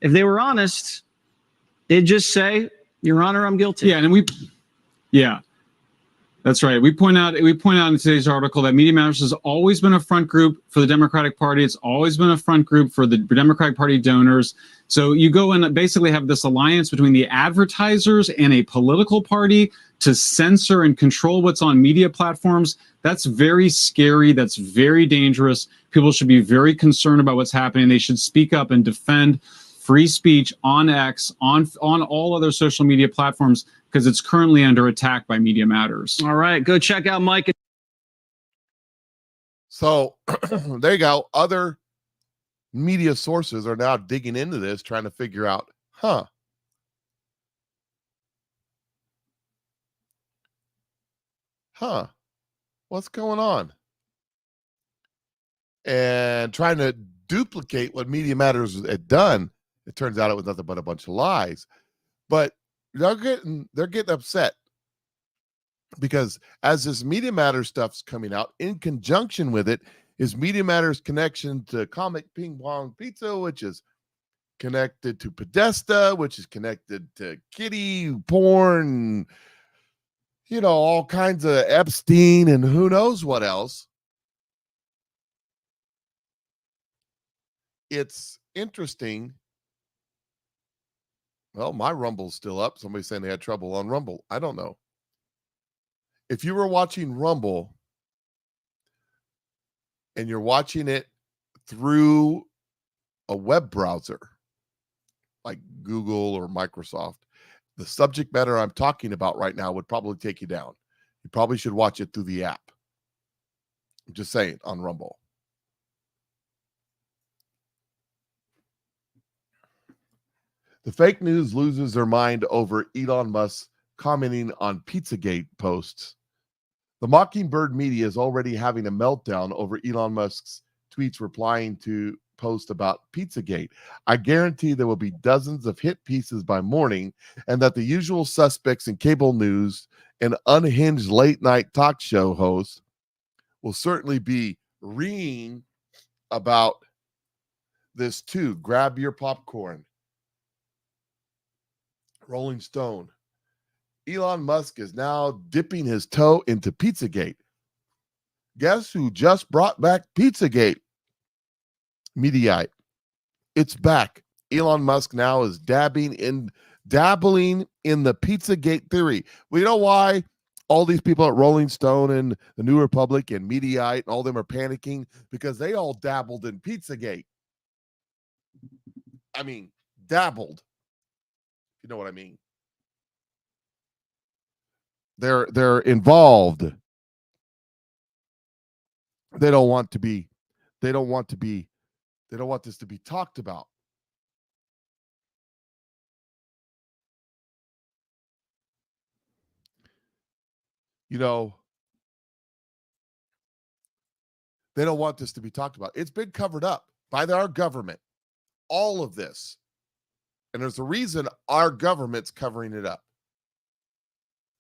If they were honest, they'd just say, Your Honor, I'm guilty. Yeah, and That's right. We point out in today's article that Media Matters has always been a front group for the Democratic Party. It's always been a front group for the Democratic Party donors. So you go and basically have this alliance between the advertisers and a political party to censor and control what's on media platforms. That's very scary. That's very dangerous. People should be very concerned about what's happening. They should speak up and defend free speech on X, on all other social media platforms, because it's currently under attack by Media Matters. All right, go check out Mike. So there you go. Other media sources are now digging into this, trying to figure out, what's going on? And trying to duplicate what Media Matters had done. It turns out it was nothing but a bunch of lies. But they're getting upset because as this Media Matters stuff's coming out, in conjunction with it is Media Matters connection to Comic Ping Pong Pizza, which is connected to Podesta, which is connected to kitty porn, all kinds of Epstein and who knows what else. It's interesting. Well, my Rumble's still up. Somebody's saying they had trouble on Rumble. I don't know. If you were watching Rumble and you're watching it through a web browser like Google or Microsoft, the subject matter I'm talking about right now would probably take you down. You probably should watch it through the app. I'm just saying, on Rumble. The fake news loses their mind over Elon Musk commenting on Pizzagate posts. The Mockingbird media is already having a meltdown over Elon Musk's tweets replying to posts about Pizzagate. I guarantee there will be dozens of hit pieces by morning, and that the usual suspects in cable news and unhinged late-night talk show hosts will certainly be reeing about this too. Grab your popcorn. Rolling Stone. Elon Musk is now dipping his toe into Pizzagate. Guess who just brought back Pizzagate? Mediaite. It's back. Elon Musk now is dabbling in the Pizzagate theory. Well, you know why all these people at Rolling Stone and the New Republic and Mediaite and all them are panicking? Because they all dabbled in Pizzagate. I mean, dabbled. You know what I mean? They're involved. They don't want this to be talked about. They don't want this to be talked about. It's been covered up by our government. All of this. And there's a reason our government's covering it up.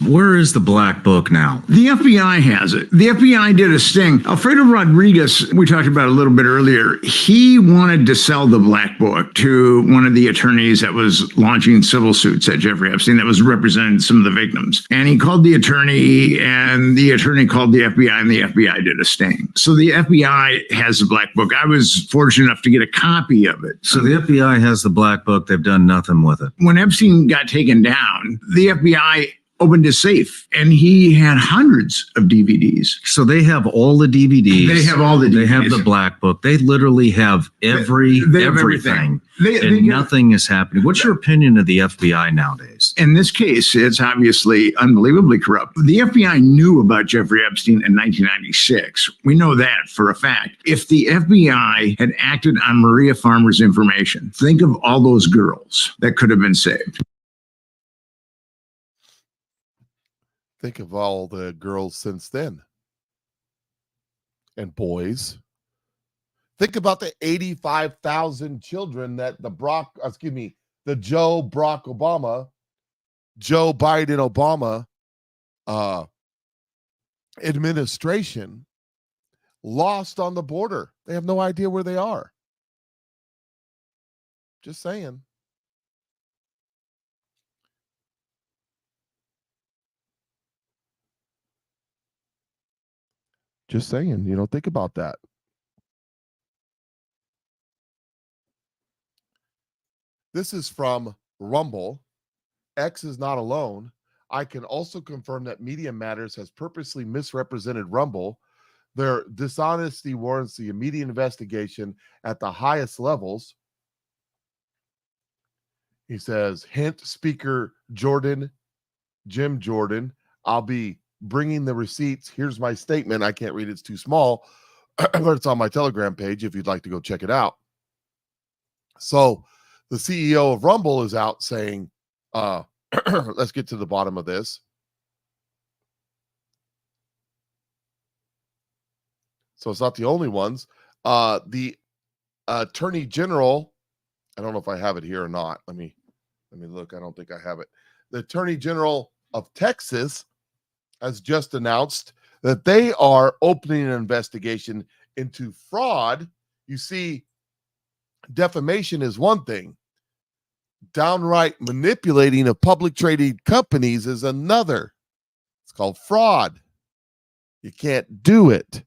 Where is the black book now? The FBI has it. The FBI did a sting. Alfredo Rodriguez, we talked about a little bit earlier, he wanted to sell the black book to one of the attorneys that was launching civil suits at Jeffrey Epstein that was representing some of the victims. And he called the attorney, and the attorney called the FBI, and the FBI did a sting. So the FBI has the black book. I was fortunate enough to get a copy of it. So the FBI has the black book. They've done nothing with it. When Epstein got taken down, the FBI opened his safe, and he had hundreds of DVDs. So they have all the DVDs. They have all the DVDs. They have the black book. They literally have everything. Nothing is happening. What's your opinion of the FBI nowadays? In this case, it's obviously unbelievably corrupt. The FBI knew about Jeffrey Epstein in 1996. We know that for a fact. If the FBI had acted on Maria Farmer's information, think of all those girls that could have been saved. Think of all the girls since then. And boys. Think about the 85,000 children that the Joe Biden Obama administration lost on the border. They have no idea where they are. Just saying. Just saying, think about that. This is from Rumble. X is not alone. I can also confirm that Media Matters has purposely misrepresented Rumble. Their dishonesty warrants the immediate investigation at the highest levels. He says, hint, Speaker Jim Jordan, I'll be bringing the receipts. Here's my statement. I can't read it. It's too small, but it's on my Telegram page if you'd like to go check it out. So the CEO of Rumble is out saying, let's get to the bottom of this. So it's not the only ones. The Attorney General, I don't know if I have it here or not. Let me look. I don't think I have it. The Attorney General of Texas has just announced that they are opening an investigation into fraud. You see, defamation is one thing. Downright manipulating of public traded companies is another. It's called fraud. You can't do it.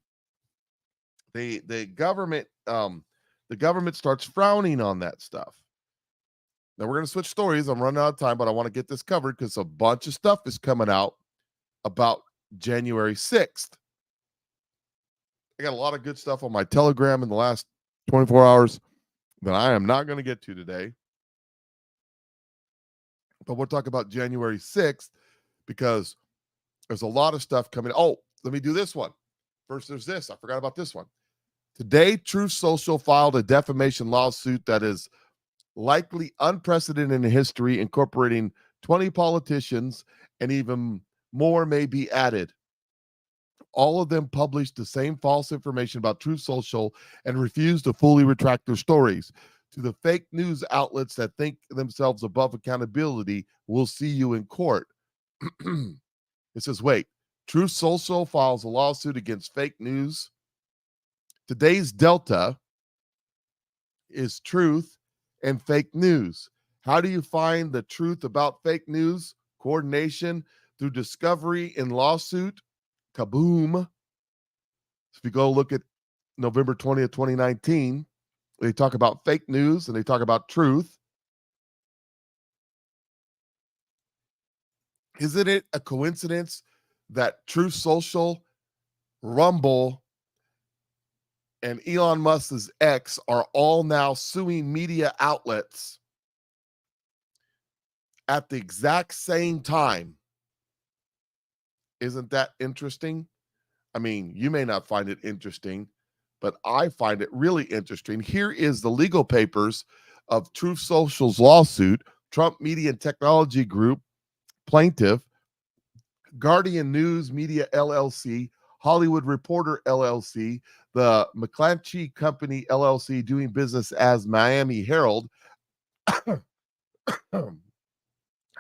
The government starts frowning on that stuff. Now we're going to switch stories. I'm running out of time, but I want to get this covered because a bunch of stuff is coming out about January 6th. I got a lot of good stuff on my Telegram in the last 24 hours that I am not going to get to today. But we'll talk about January 6th because there's a lot of stuff coming. Oh, let me do this one. First, there's this. I forgot about this one. Today, Truth Social filed a defamation lawsuit that is likely unprecedented in history, incorporating 20 politicians, and even more may be added. All of them published the same false information about Truth Social and refused to fully retract their stories. To the fake news outlets that think themselves above accountability, we'll see you in court. It says, wait, Truth Social files a lawsuit against fake news. Today's Delta is truth and fake news. How do you find the truth about fake news? Coordination through discovery in lawsuit. Kaboom. If you go look at November 20th, 2019, they talk about fake news and they talk about truth. Isn't it a coincidence that Truth Social, Rumble, and Elon Musk's X are all now suing media outlets at the exact same time? Isn't that interesting? I mean, you may not find it interesting, but I find it really interesting. Here is the legal papers of Truth Social's lawsuit. Trump Media and Technology Group, plaintiff, Guardian News Media LLC, Hollywood Reporter LLC, the McClatchy Company LLC, doing business as Miami Herald,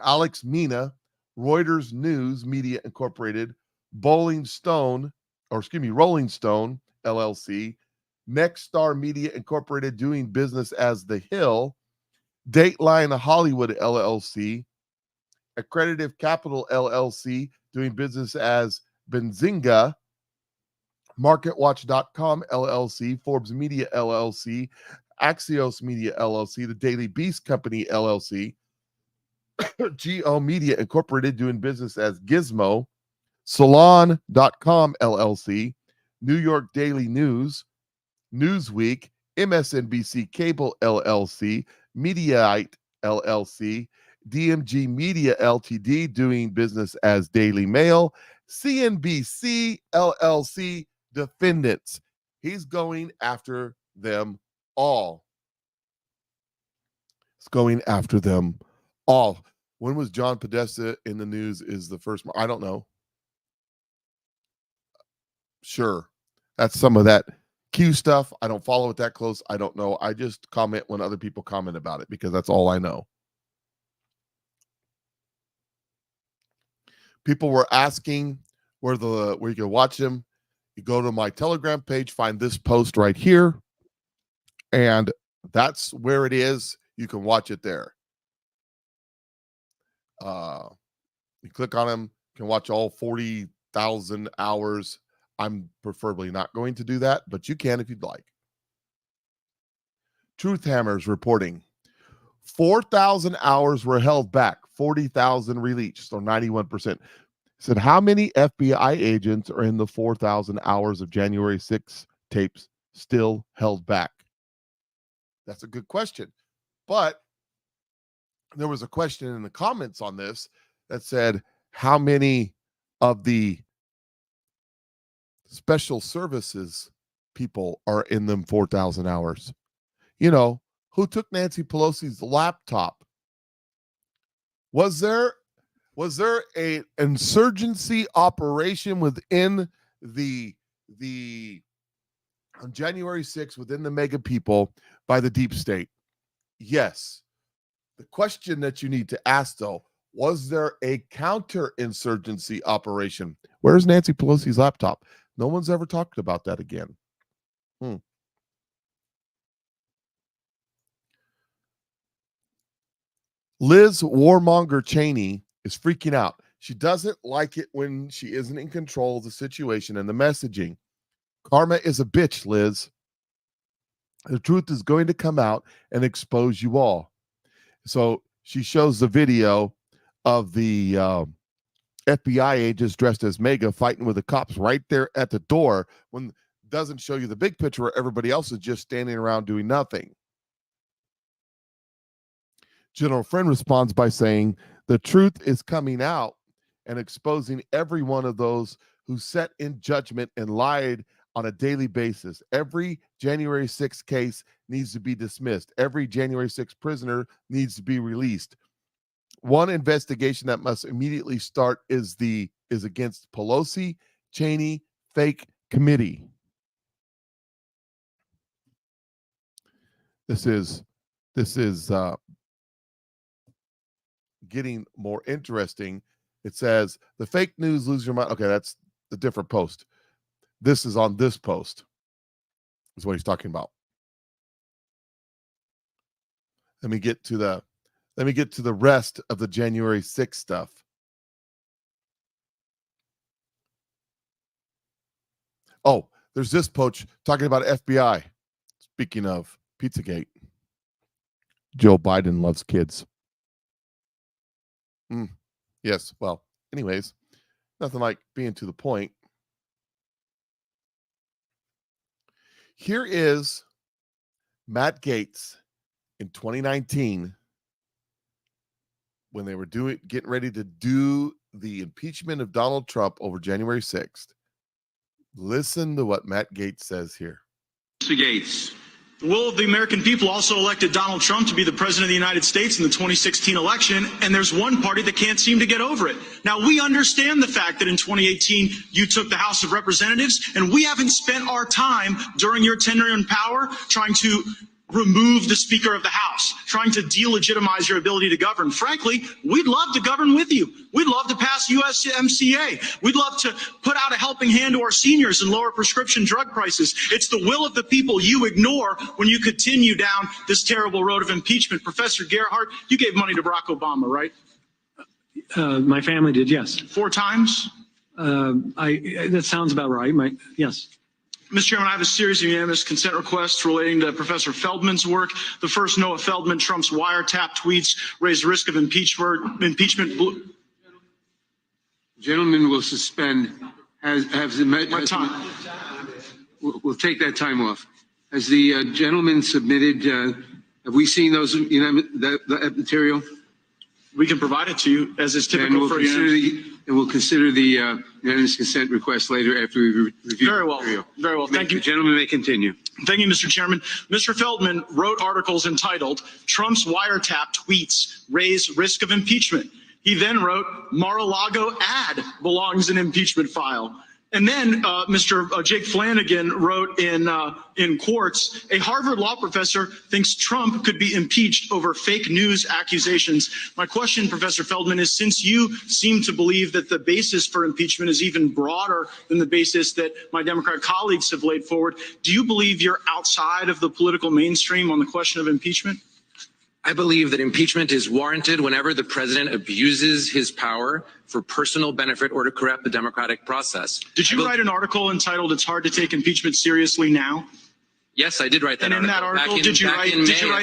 Alex Mina, Reuters News Media Incorporated, Rolling Stone LLC, Next Star Media Incorporated, doing business as The Hill, Dateline Hollywood LLC, Accredited Capital LLC, doing business as Benzinga, MarketWatch.com LLC, Forbes Media LLC, Axios Media LLC, The Daily Beast Company LLC, GO Media Incorporated, doing business as Gizmo, Salon.com LLC, New York Daily News, Newsweek, MSNBC Cable LLC, Mediaite LLC, DMG Media Ltd, doing business as Daily Mail, CNBC LLC, defendants. He's going after them all. It's going after them all. When was John Podesta in the news? Is the first? I don't know. Sure. That's some of that Q stuff. I don't follow it that close. I don't know. I just comment when other people comment about it because that's all I know. People were asking where you can watch them. You go to my Telegram page, find this post right here, and that's where it is. You can watch it there. You click on them, you can watch all 40,000 hours I'm preferably not going to do that, but you can if you'd like. Truth Hammers reporting 4,000 hours were held back, 40,000 released, so 91%. Said, how many FBI agents are in the 4,000 hours of January 6 tapes still held back? That's a good question. But there was a question in the comments on this that said, how many of the special services people are in them 4,000 hours? You know, who took Nancy Pelosi's laptop? Was there a insurgency operation within the on January 6th within the mega people by the deep state? Yes. The question that you need to ask, though, was there a counterinsurgency operation? Where's Nancy Pelosi's laptop? No one's ever talked about that again. Liz Warmonger Cheney is freaking out. She doesn't like it when she isn't in control of the situation and the messaging. Karma is a bitch, Liz. The truth is going to come out and expose you all. So she shows the video of the FBI agents dressed as MAGA fighting with the cops right there at the door, when doesn't show you the big picture where everybody else is just standing around doing nothing. General Friend responds by saying, the truth is coming out and exposing every one of those who sat in judgment and lied on a daily basis. Every January 6th case needs to be dismissed. Every January 6th prisoner needs to be released. One investigation that must immediately start is against Pelosi Cheney fake committee. This is getting more interesting. It says the fake news lose your mind. Okay, that's the different post. This is on this post, is what he's talking about. Let me get to the rest of the January 6th stuff. Oh, there's this post talking about FBI. Speaking of Pizzagate, Joe Biden loves kids. Yes, well, anyways, nothing like being to the point. Here is Matt Gaetz in 2019 when they were getting ready to do the impeachment of Donald Trump over January 6th. Listen to what Matt Gaetz says here. Mr. Gaetz, the will of the American people also elected Donald Trump to be the president of the United States in the 2016 election, and there's one party that can't seem to get over it. Now, we understand the fact that in 2018 you took the House of Representatives, and we haven't spent our time during your tenure in power trying to remove the Speaker of the House, trying to delegitimize your ability to govern. Frankly, we'd love to govern with you. We'd love to pass USMCA. We'd love to put out a helping hand to our seniors and lower prescription drug prices. It's the will of the people you ignore when you continue down this terrible road of impeachment. Professor Gerhardt, you gave money to Barack Obama, right? My family did, yes. 4 times? That sounds about right. Yes. Mr. Chairman, I have a series of unanimous consent requests relating to Professor Feldman's work. The first, Noah Feldman, Trump's wiretap tweets raised risk of impeachment. Gentlemen will suspend. My time. We'll take that time off. Has the gentleman submitted? Have we seen those? That material? We can provide it to you, as is typical for unanimous. And we'll consider the unanimous consent request later after we review. Very well. Very well. Thank you. The gentleman may continue. Thank you, Mr. Chairman. Mr. Feldman wrote articles entitled "Trump's Wiretap Tweets Raise Risk of Impeachment." He then wrote, "Mar-a-Lago ad belongs in impeachment file." And then Mr. Jake Flanagan wrote in Quartz, a Harvard law professor thinks Trump could be impeached over fake news accusations. My question, Professor Feldman, is since you seem to believe that the basis for impeachment is even broader than the basis that my Democrat colleagues have laid forward, do you believe you're outside of the political mainstream on the question of impeachment? I believe that impeachment is warranted whenever the president abuses his power for personal benefit or to corrupt the democratic process. Did you write an article entitled "It's Hard to Take Impeachment Seriously Now"? Yes, I did write that and in that article, did you write,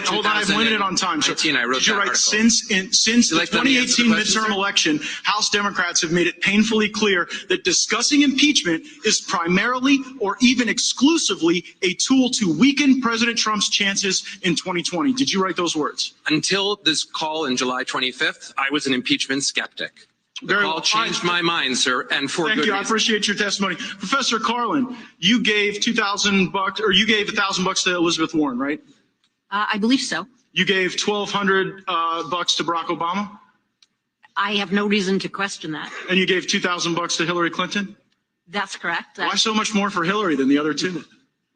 hold on, I'm limited on time. So, I wrote did you that write, article. since the 2018 midterm election, House Democrats have made it painfully clear that discussing impeachment is primarily or even exclusively a tool to weaken President Trump's chances in 2020. Did you write those words? Until this call on July 25th, I was an impeachment skeptic. The call changed my mind, sir, and for Thank good you. I reason. appreciate your testimony. Professor Carlin, you gave $2,000, or you gave $1,000 to Elizabeth Warren, right? I believe so. You gave $1,200 bucks to Barack Obama, I have no reason to question that. and you gave $2,000 to Hillary Clinton. That's correct. Why so much more for Hillary than the other two?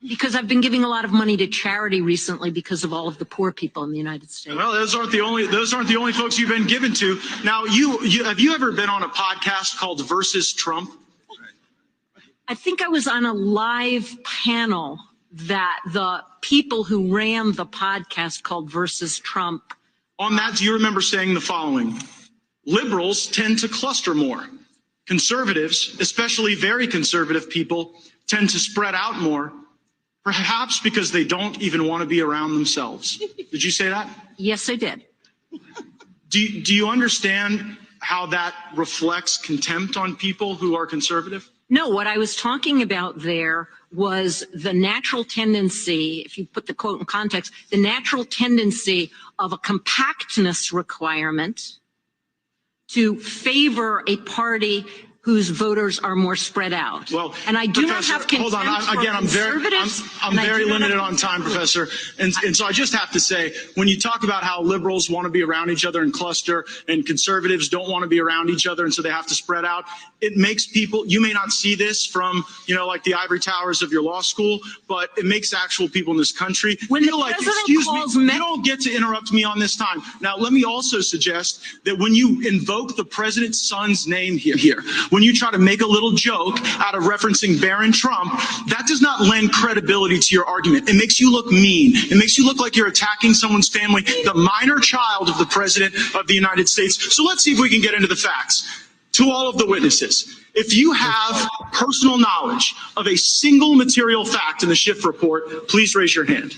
Because I've been giving a lot of money to charity recently because of all of the poor people in the United States. Well, those aren't the only folks you've been given to. Now, have you ever been on a podcast called Versus Trump? I think I was on a live panel that the people who ran the podcast called Versus Trump. On that, do you remember saying the following? Liberals tend to cluster more. Conservatives, especially very conservative people, tend to spread out more. Perhaps because they don't even want to be around themselves. Did you say that? Yes, I did. Do you understand how that reflects contempt on people who are conservative? No, what I was talking about there was the natural tendency, if you put the quote in context, the natural tendency of a compactness requirement to favor a party whose voters are more spread out. Well, and I do not have contempt hold on. I'm very limited on time, Professor. And so I just have to say, when you talk about how liberals want to be around each other and cluster, and conservatives don't want to be around each other, and so they have to spread out, it makes people, you may not see this from, like the ivory towers of your law school, but it makes actual people in this country feel like, excuse me, you don't get to interrupt me on this time. Now, let me also suggest that when you invoke the president's son's name here, when you try to make a little joke out of referencing Barron Trump, that does not lend credibility to your argument. It makes you look mean. It makes you look like you're attacking someone's family, the minor child of the president of the United States. So let's see if we can get into the facts. To all of the witnesses, if you have personal knowledge of a single material fact in the Schiff report, please raise your hand.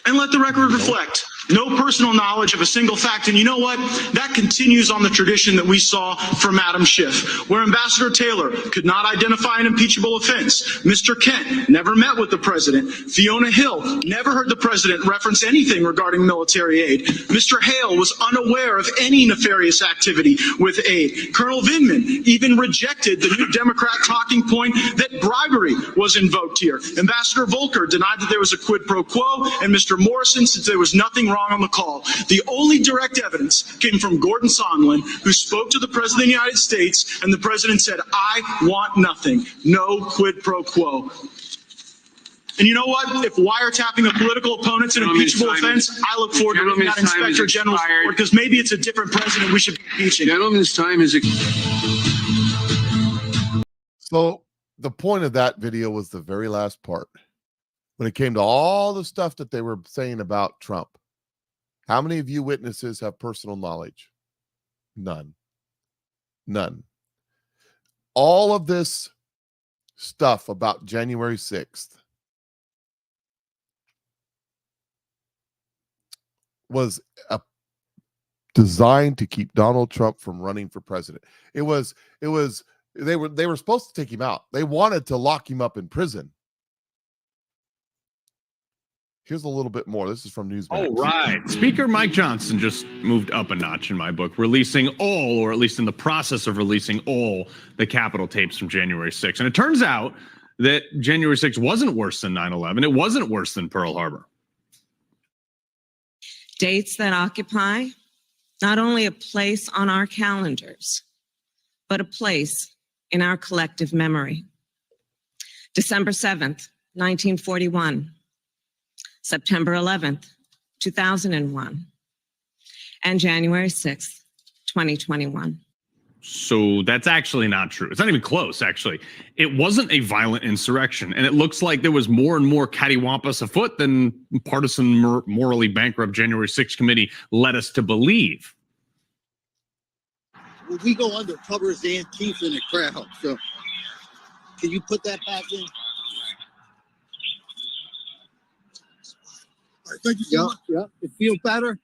And let the record reflect. No personal knowledge of a single fact. And you know what? That continues on the tradition that we saw from Adam Schiff, where Ambassador Taylor could not identify an impeachable offense. Mr. Kent never met with the president. Fiona Hill never heard the president reference anything regarding military aid. Mr. Hale was unaware of any nefarious activity with aid. Colonel Vindman even rejected the new Democrat talking point that bribery was invoked here. Ambassador Volker denied that there was a quid pro quo, and Mr. Morrison said there was nothing wrong on the call. The only direct evidence came from Gordon Sondland, who spoke to the President of the United States, and the President said, "I want nothing. No quid pro quo." And you know what? If wiretapping a political opponent's an impeachable offense, I look forward to looking at Inspector General's report, because maybe it's a different president we should be impeaching. Gentleman's time is So the point of that video was the very last part. When it came to all the stuff that they were saying about Trump, how many of you witnesses have personal knowledge? None. None. All of this stuff about January 6th was designed to keep Donald Trump from running for president. They were supposed to take him out. They wanted to lock him up in prison. Here's a little bit more. This is from Newsmax. All right. Speaker Mike Johnson just moved up a notch in my book, releasing all, or at least in the process of releasing all, the Capitol tapes from January 6th. And it turns out that January 6th wasn't worse than 9/11. It wasn't worse than Pearl Harbor. Dates that occupy not only a place on our calendars, but a place in our collective memory. December 7th, 1941. September 11th, 2001, and January 6th, 2021. So that's actually not true. It's not even close, actually. It wasn't a violent insurrection, and it looks like there was more and more cattywampus afoot than partisan, morally bankrupt January 6th committee led us to believe. Well, we go undercover as Antifa in a crowd, so can you put that back in? All right, thank you so much. Yep. It feels better.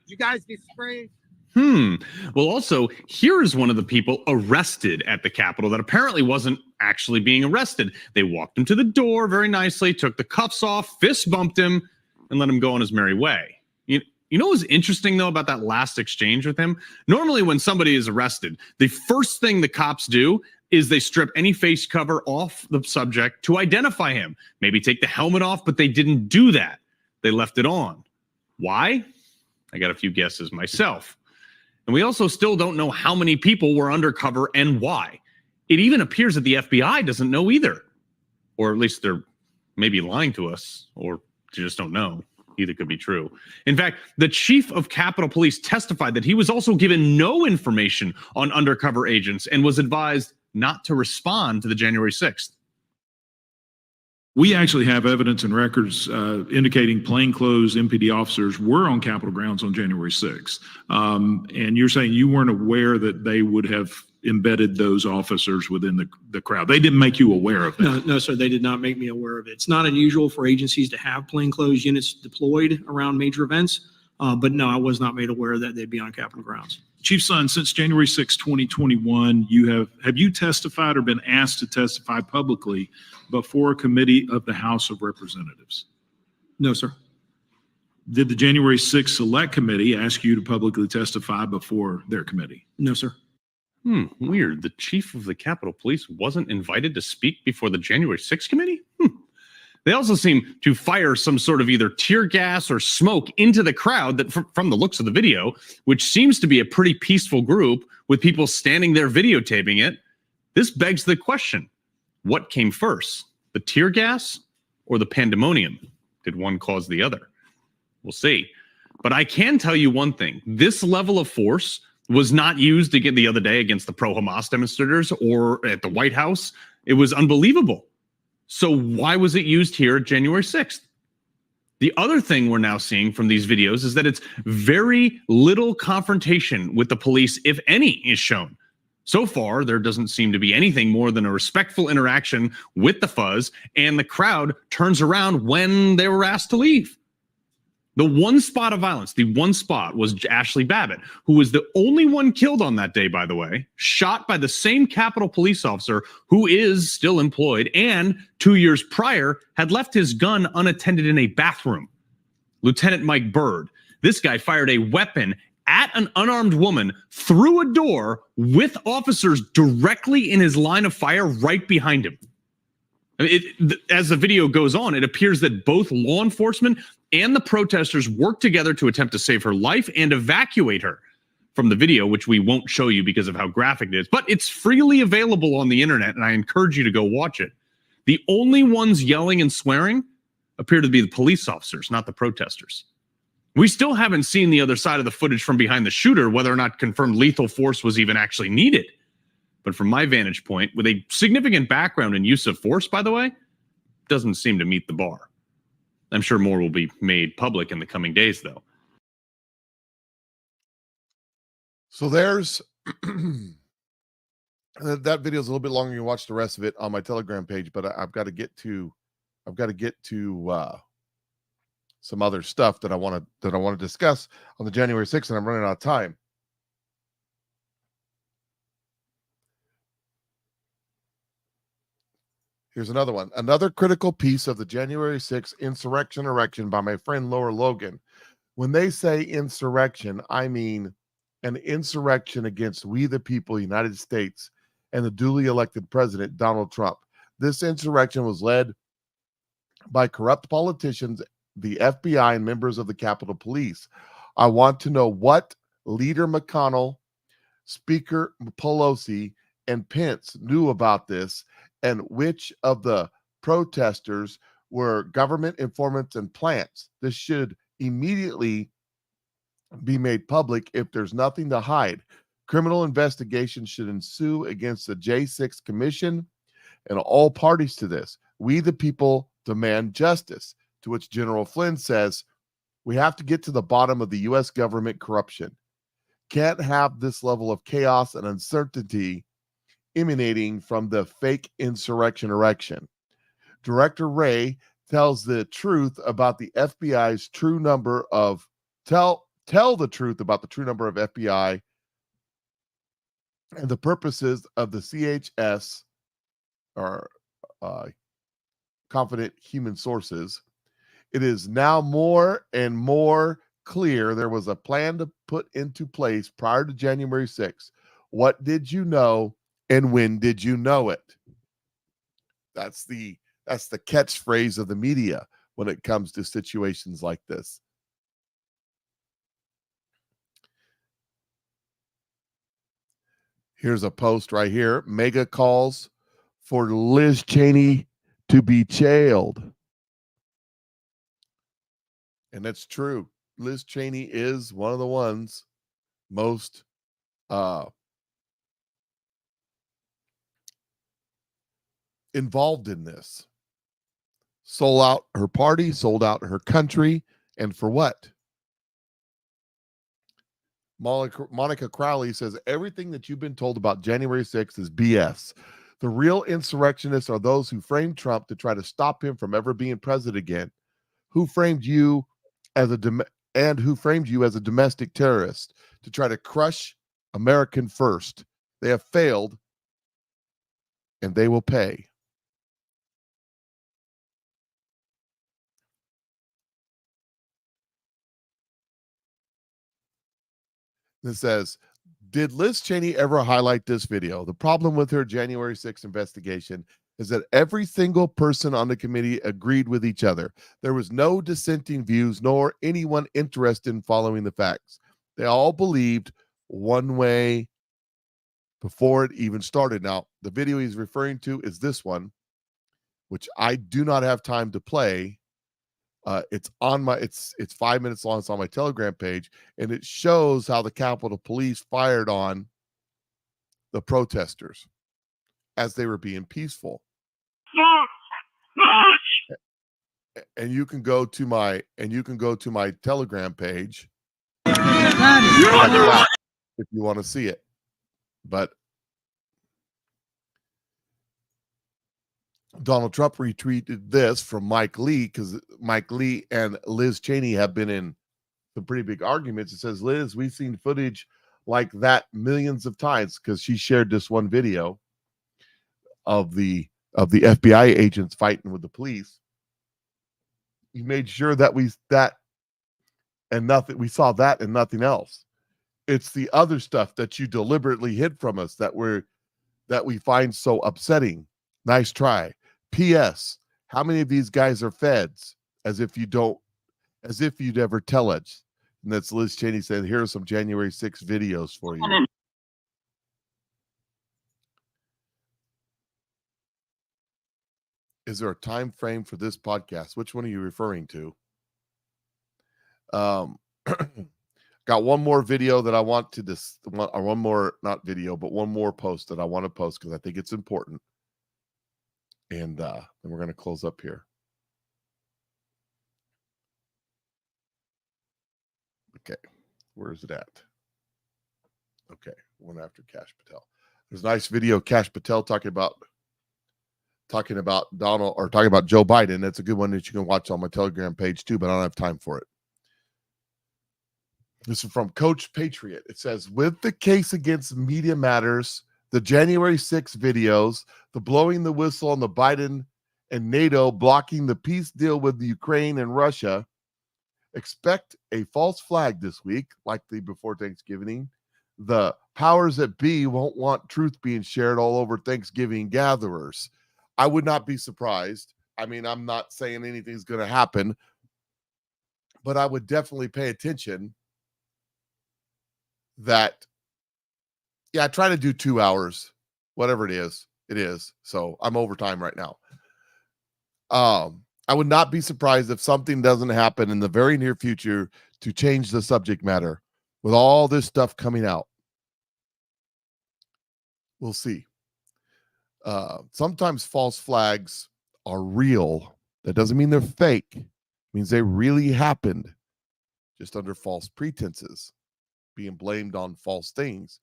You guys get sprayed. Well, also, here's one of the people arrested at the Capitol that apparently wasn't actually being arrested. They walked him to the door very nicely, took the cuffs off, fist bumped him, and let him go on his merry way. You know what's interesting, though, about that last exchange with him? Normally, when somebody is arrested, the first thing the cops do is they strip any face cover off the subject to identify him. Maybe take the helmet off, but they didn't do that. They left it on. Why? I got a few guesses myself. And we also still don't know how many people were undercover and why. It even appears that the FBI doesn't know either. Or at least they're maybe lying to us, or they just don't know. Either could be true. In fact, the chief of Capitol Police testified that he was also given no information on undercover agents and was advised not to respond to the January 6th. We actually have evidence and records indicating plainclothes MPD officers were on Capitol grounds on January 6th. And you're saying you weren't aware that they would have embedded those officers within the crowd. They didn't make you aware of that. No, sir, they did not make me aware of it. It's not unusual for agencies to have plainclothes units deployed around major events, but no, I was not made aware that they'd be on Capitol grounds. Chief Son, since January 6, 2021, have you testified or been asked to testify publicly before a committee of the House of Representatives? No, sir. Did the January 6th Select Committee ask you to publicly testify before their committee? No, sir. Weird. The chief of the Capitol Police wasn't invited to speak before the January 6th committee? They also seem to fire some sort of either tear gas or smoke into the crowd that, from the looks of the video, which seems to be a pretty peaceful group with people standing there videotaping it. This begs the question, what came first, the tear gas or the pandemonium? Did one cause the other? We'll see. But I can tell you one thing. This level of force was not used again the other day against the pro-Hamas demonstrators or at the White House. It was unbelievable. So why was it used here at January 6th? The other thing we're now seeing from these videos is that it's very little confrontation with the police, if any, is shown. So far, there doesn't seem to be anything more than a respectful interaction with the fuzz, and the crowd turns around when they were asked to leave. The one spot of violence, the one spot, was Ashley Babbitt, who was the only one killed on that day, by the way, shot by the same Capitol police officer who is still employed and 2 years prior had left his gun unattended in a bathroom. Lieutenant Mike Bird, this guy fired a weapon at an unarmed woman through a door with officers directly in his line of fire right behind him. As the video goes on, it appears that both law enforcement and the protesters worked together to attempt to save her life and evacuate her from the video, which we won't show you because of how graphic it is, but it's freely available on the internet, and I encourage you to go watch it. The only ones yelling and swearing appear to be the police officers, not the protesters. We still haven't seen the other side of the footage from behind the shooter, whether or not confirmed lethal force was even actually needed. But from my vantage point, with a significant background in use of force, by the way, doesn't seem to meet the bar. I'm sure more will be made public in the coming days, though. So there's that video is a little bit longer. You can watch the rest of it on my Telegram page, but I've got to get to some other stuff that I want to discuss on the January 6th, and I'm running out of time. Here's another one. Another critical piece of the January 6th insurrection erection by my friend Laura Logan. When they say insurrection, I mean an insurrection against we the people, United States, and the duly elected president, Donald Trump. This insurrection was led by corrupt politicians, the FBI, and members of the Capitol Police. I want to know what Leader McConnell, Speaker Pelosi, and Pence knew about this, and which of the protesters were government informants and plants. This should immediately be made public if there's nothing to hide. Criminal investigation should ensue against the J6 Commission and all parties to this. We, the people, demand justice. To which General Flynn says, we have to get to the bottom of the U.S. government corruption. Can't have this level of chaos and uncertainty emanating from the fake insurrection erection. Director Wray tells the truth about the FBI's true number of tell the truth about the true number of FBI and the purposes of the CHS, or confident human sources. It is now more and more clear there was a plan to put into place prior to January 6th. What did you know, and when did you know it? That's the catchphrase of the media when it comes to situations like this. Here's a post right here. Mega calls for Liz Cheney to be jailed. And that's true. Liz Cheney is one of the ones most involved in this. Sold out her party, sold out her country, and for what? Monica Crowley says, everything that you've been told about January 6th is BS. The real insurrectionists are those who framed Trump to try to stop him from ever being president again. Who framed you as a domestic terrorist to try to crush American first. They have failed, and they will pay. It says, did Liz Cheney ever highlight this video? The problem with her January 6th investigation is that every single person on the committee agreed with each other. There was no dissenting views, nor anyone interested in following the facts. They all believed one way before it even started. Now, the video he's referring to is this one, which I do not have time to play. It's 5 minutes long. It's on my Telegram page, and it shows how the Capitol Police fired on the protesters as they were being peaceful. And you can go to my Telegram page if you want to see it. But Donald Trump retweeted this from Mike Lee, because Mike Lee and Liz Cheney have been in some pretty big arguments. It says, Liz, we've seen footage like that millions of times, because she shared this one video of the FBI agents fighting with the police. You made sure that we saw that and nothing else. It's the other stuff that you deliberately hid from us that we find so upsetting. Nice try. P.S. How many of these guys are feds? As if you'd ever tell us. And that's Liz Cheney saying, here are some January 6 videos for you. Is there a time frame for this podcast? Which one are you referring to? Got one more video that I want to one more post that I want to post because I think it's important. And then we're going to close up here. Okay, where is it at? Okay, one after Kash Patel. There's a nice video, Kash Patel talking about Donald, or talking about Joe Biden. That's a good one that you can watch on my Telegram page too, but I don't have time for it. This is from Coach Patriot. It says, with the case against Media Matters, the January 6 videos, the blowing the whistle on the Biden and NATO blocking the peace deal with the Ukraine and Russia, expect a false flag this week, likely before Thanksgiving. The powers that be won't want truth being shared all over Thanksgiving gatherers. I would not be surprised. I mean, I'm not saying anything's going to happen, but I would definitely pay attention that, yeah, I try to do 2 hours, whatever it is. So I'm overtime right now. I would not be surprised if something doesn't happen in the very near future to change the subject matter with all this stuff coming out. We'll see. Sometimes false flags are real. That doesn't mean they're fake. It means they really happened, just under false pretenses, being blamed on false things.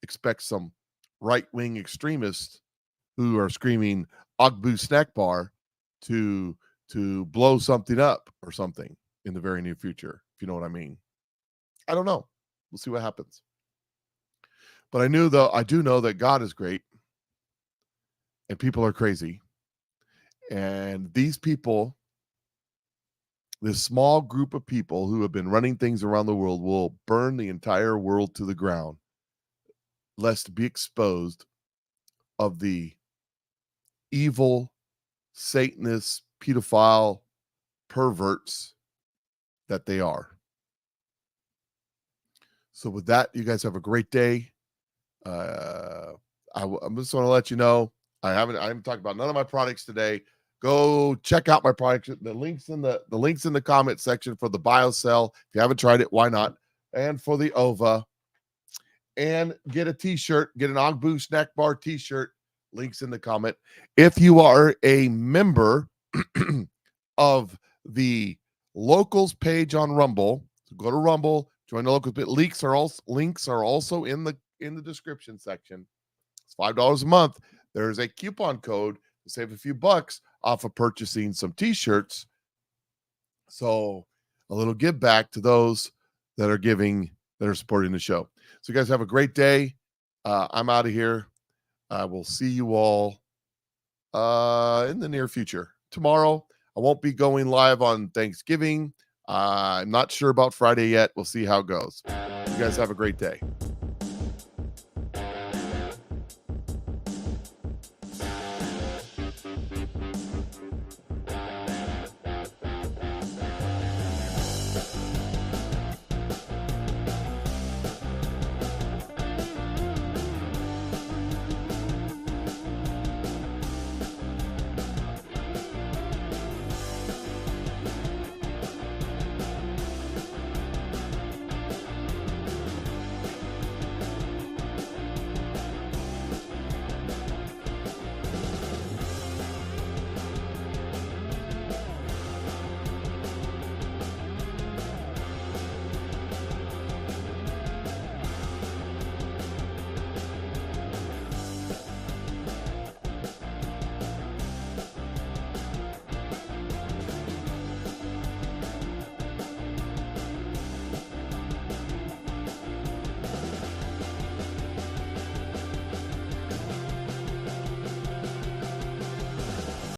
Expect some right-wing extremists who are screaming Agbu snack bar to blow something up or something in the very near future, if you know what I mean. I don't know. We'll see what happens. But I do know that God is great and people are crazy. And these people, this small group of people who have been running things around the world, will burn the entire world to the ground, lest be exposed of the evil, Satanist, pedophile, perverts that they are. So with that, you guys have a great day. I just want to let you know, I haven't talked about none of my products today. Go check out my products. The links in the comment section for the BioCell. If you haven't tried it, why not? And for the OVA. And get a t-shirt, get an Agbu snack bar t-shirt. Links in the comment. If you are a member of the locals page on Rumble, so go to Rumble, join the locals page. Links are also in the description section. It's $5 a month. There's a coupon code to save a few bucks off of purchasing some t-shirts. So a little give back to those that are supporting the show. So you guys have a great day. I'm out of here. I will see you all in the near future. Tomorrow, I won't be going live on Thanksgiving. I'm not sure about Friday yet. We'll see how it goes. You guys have a great day.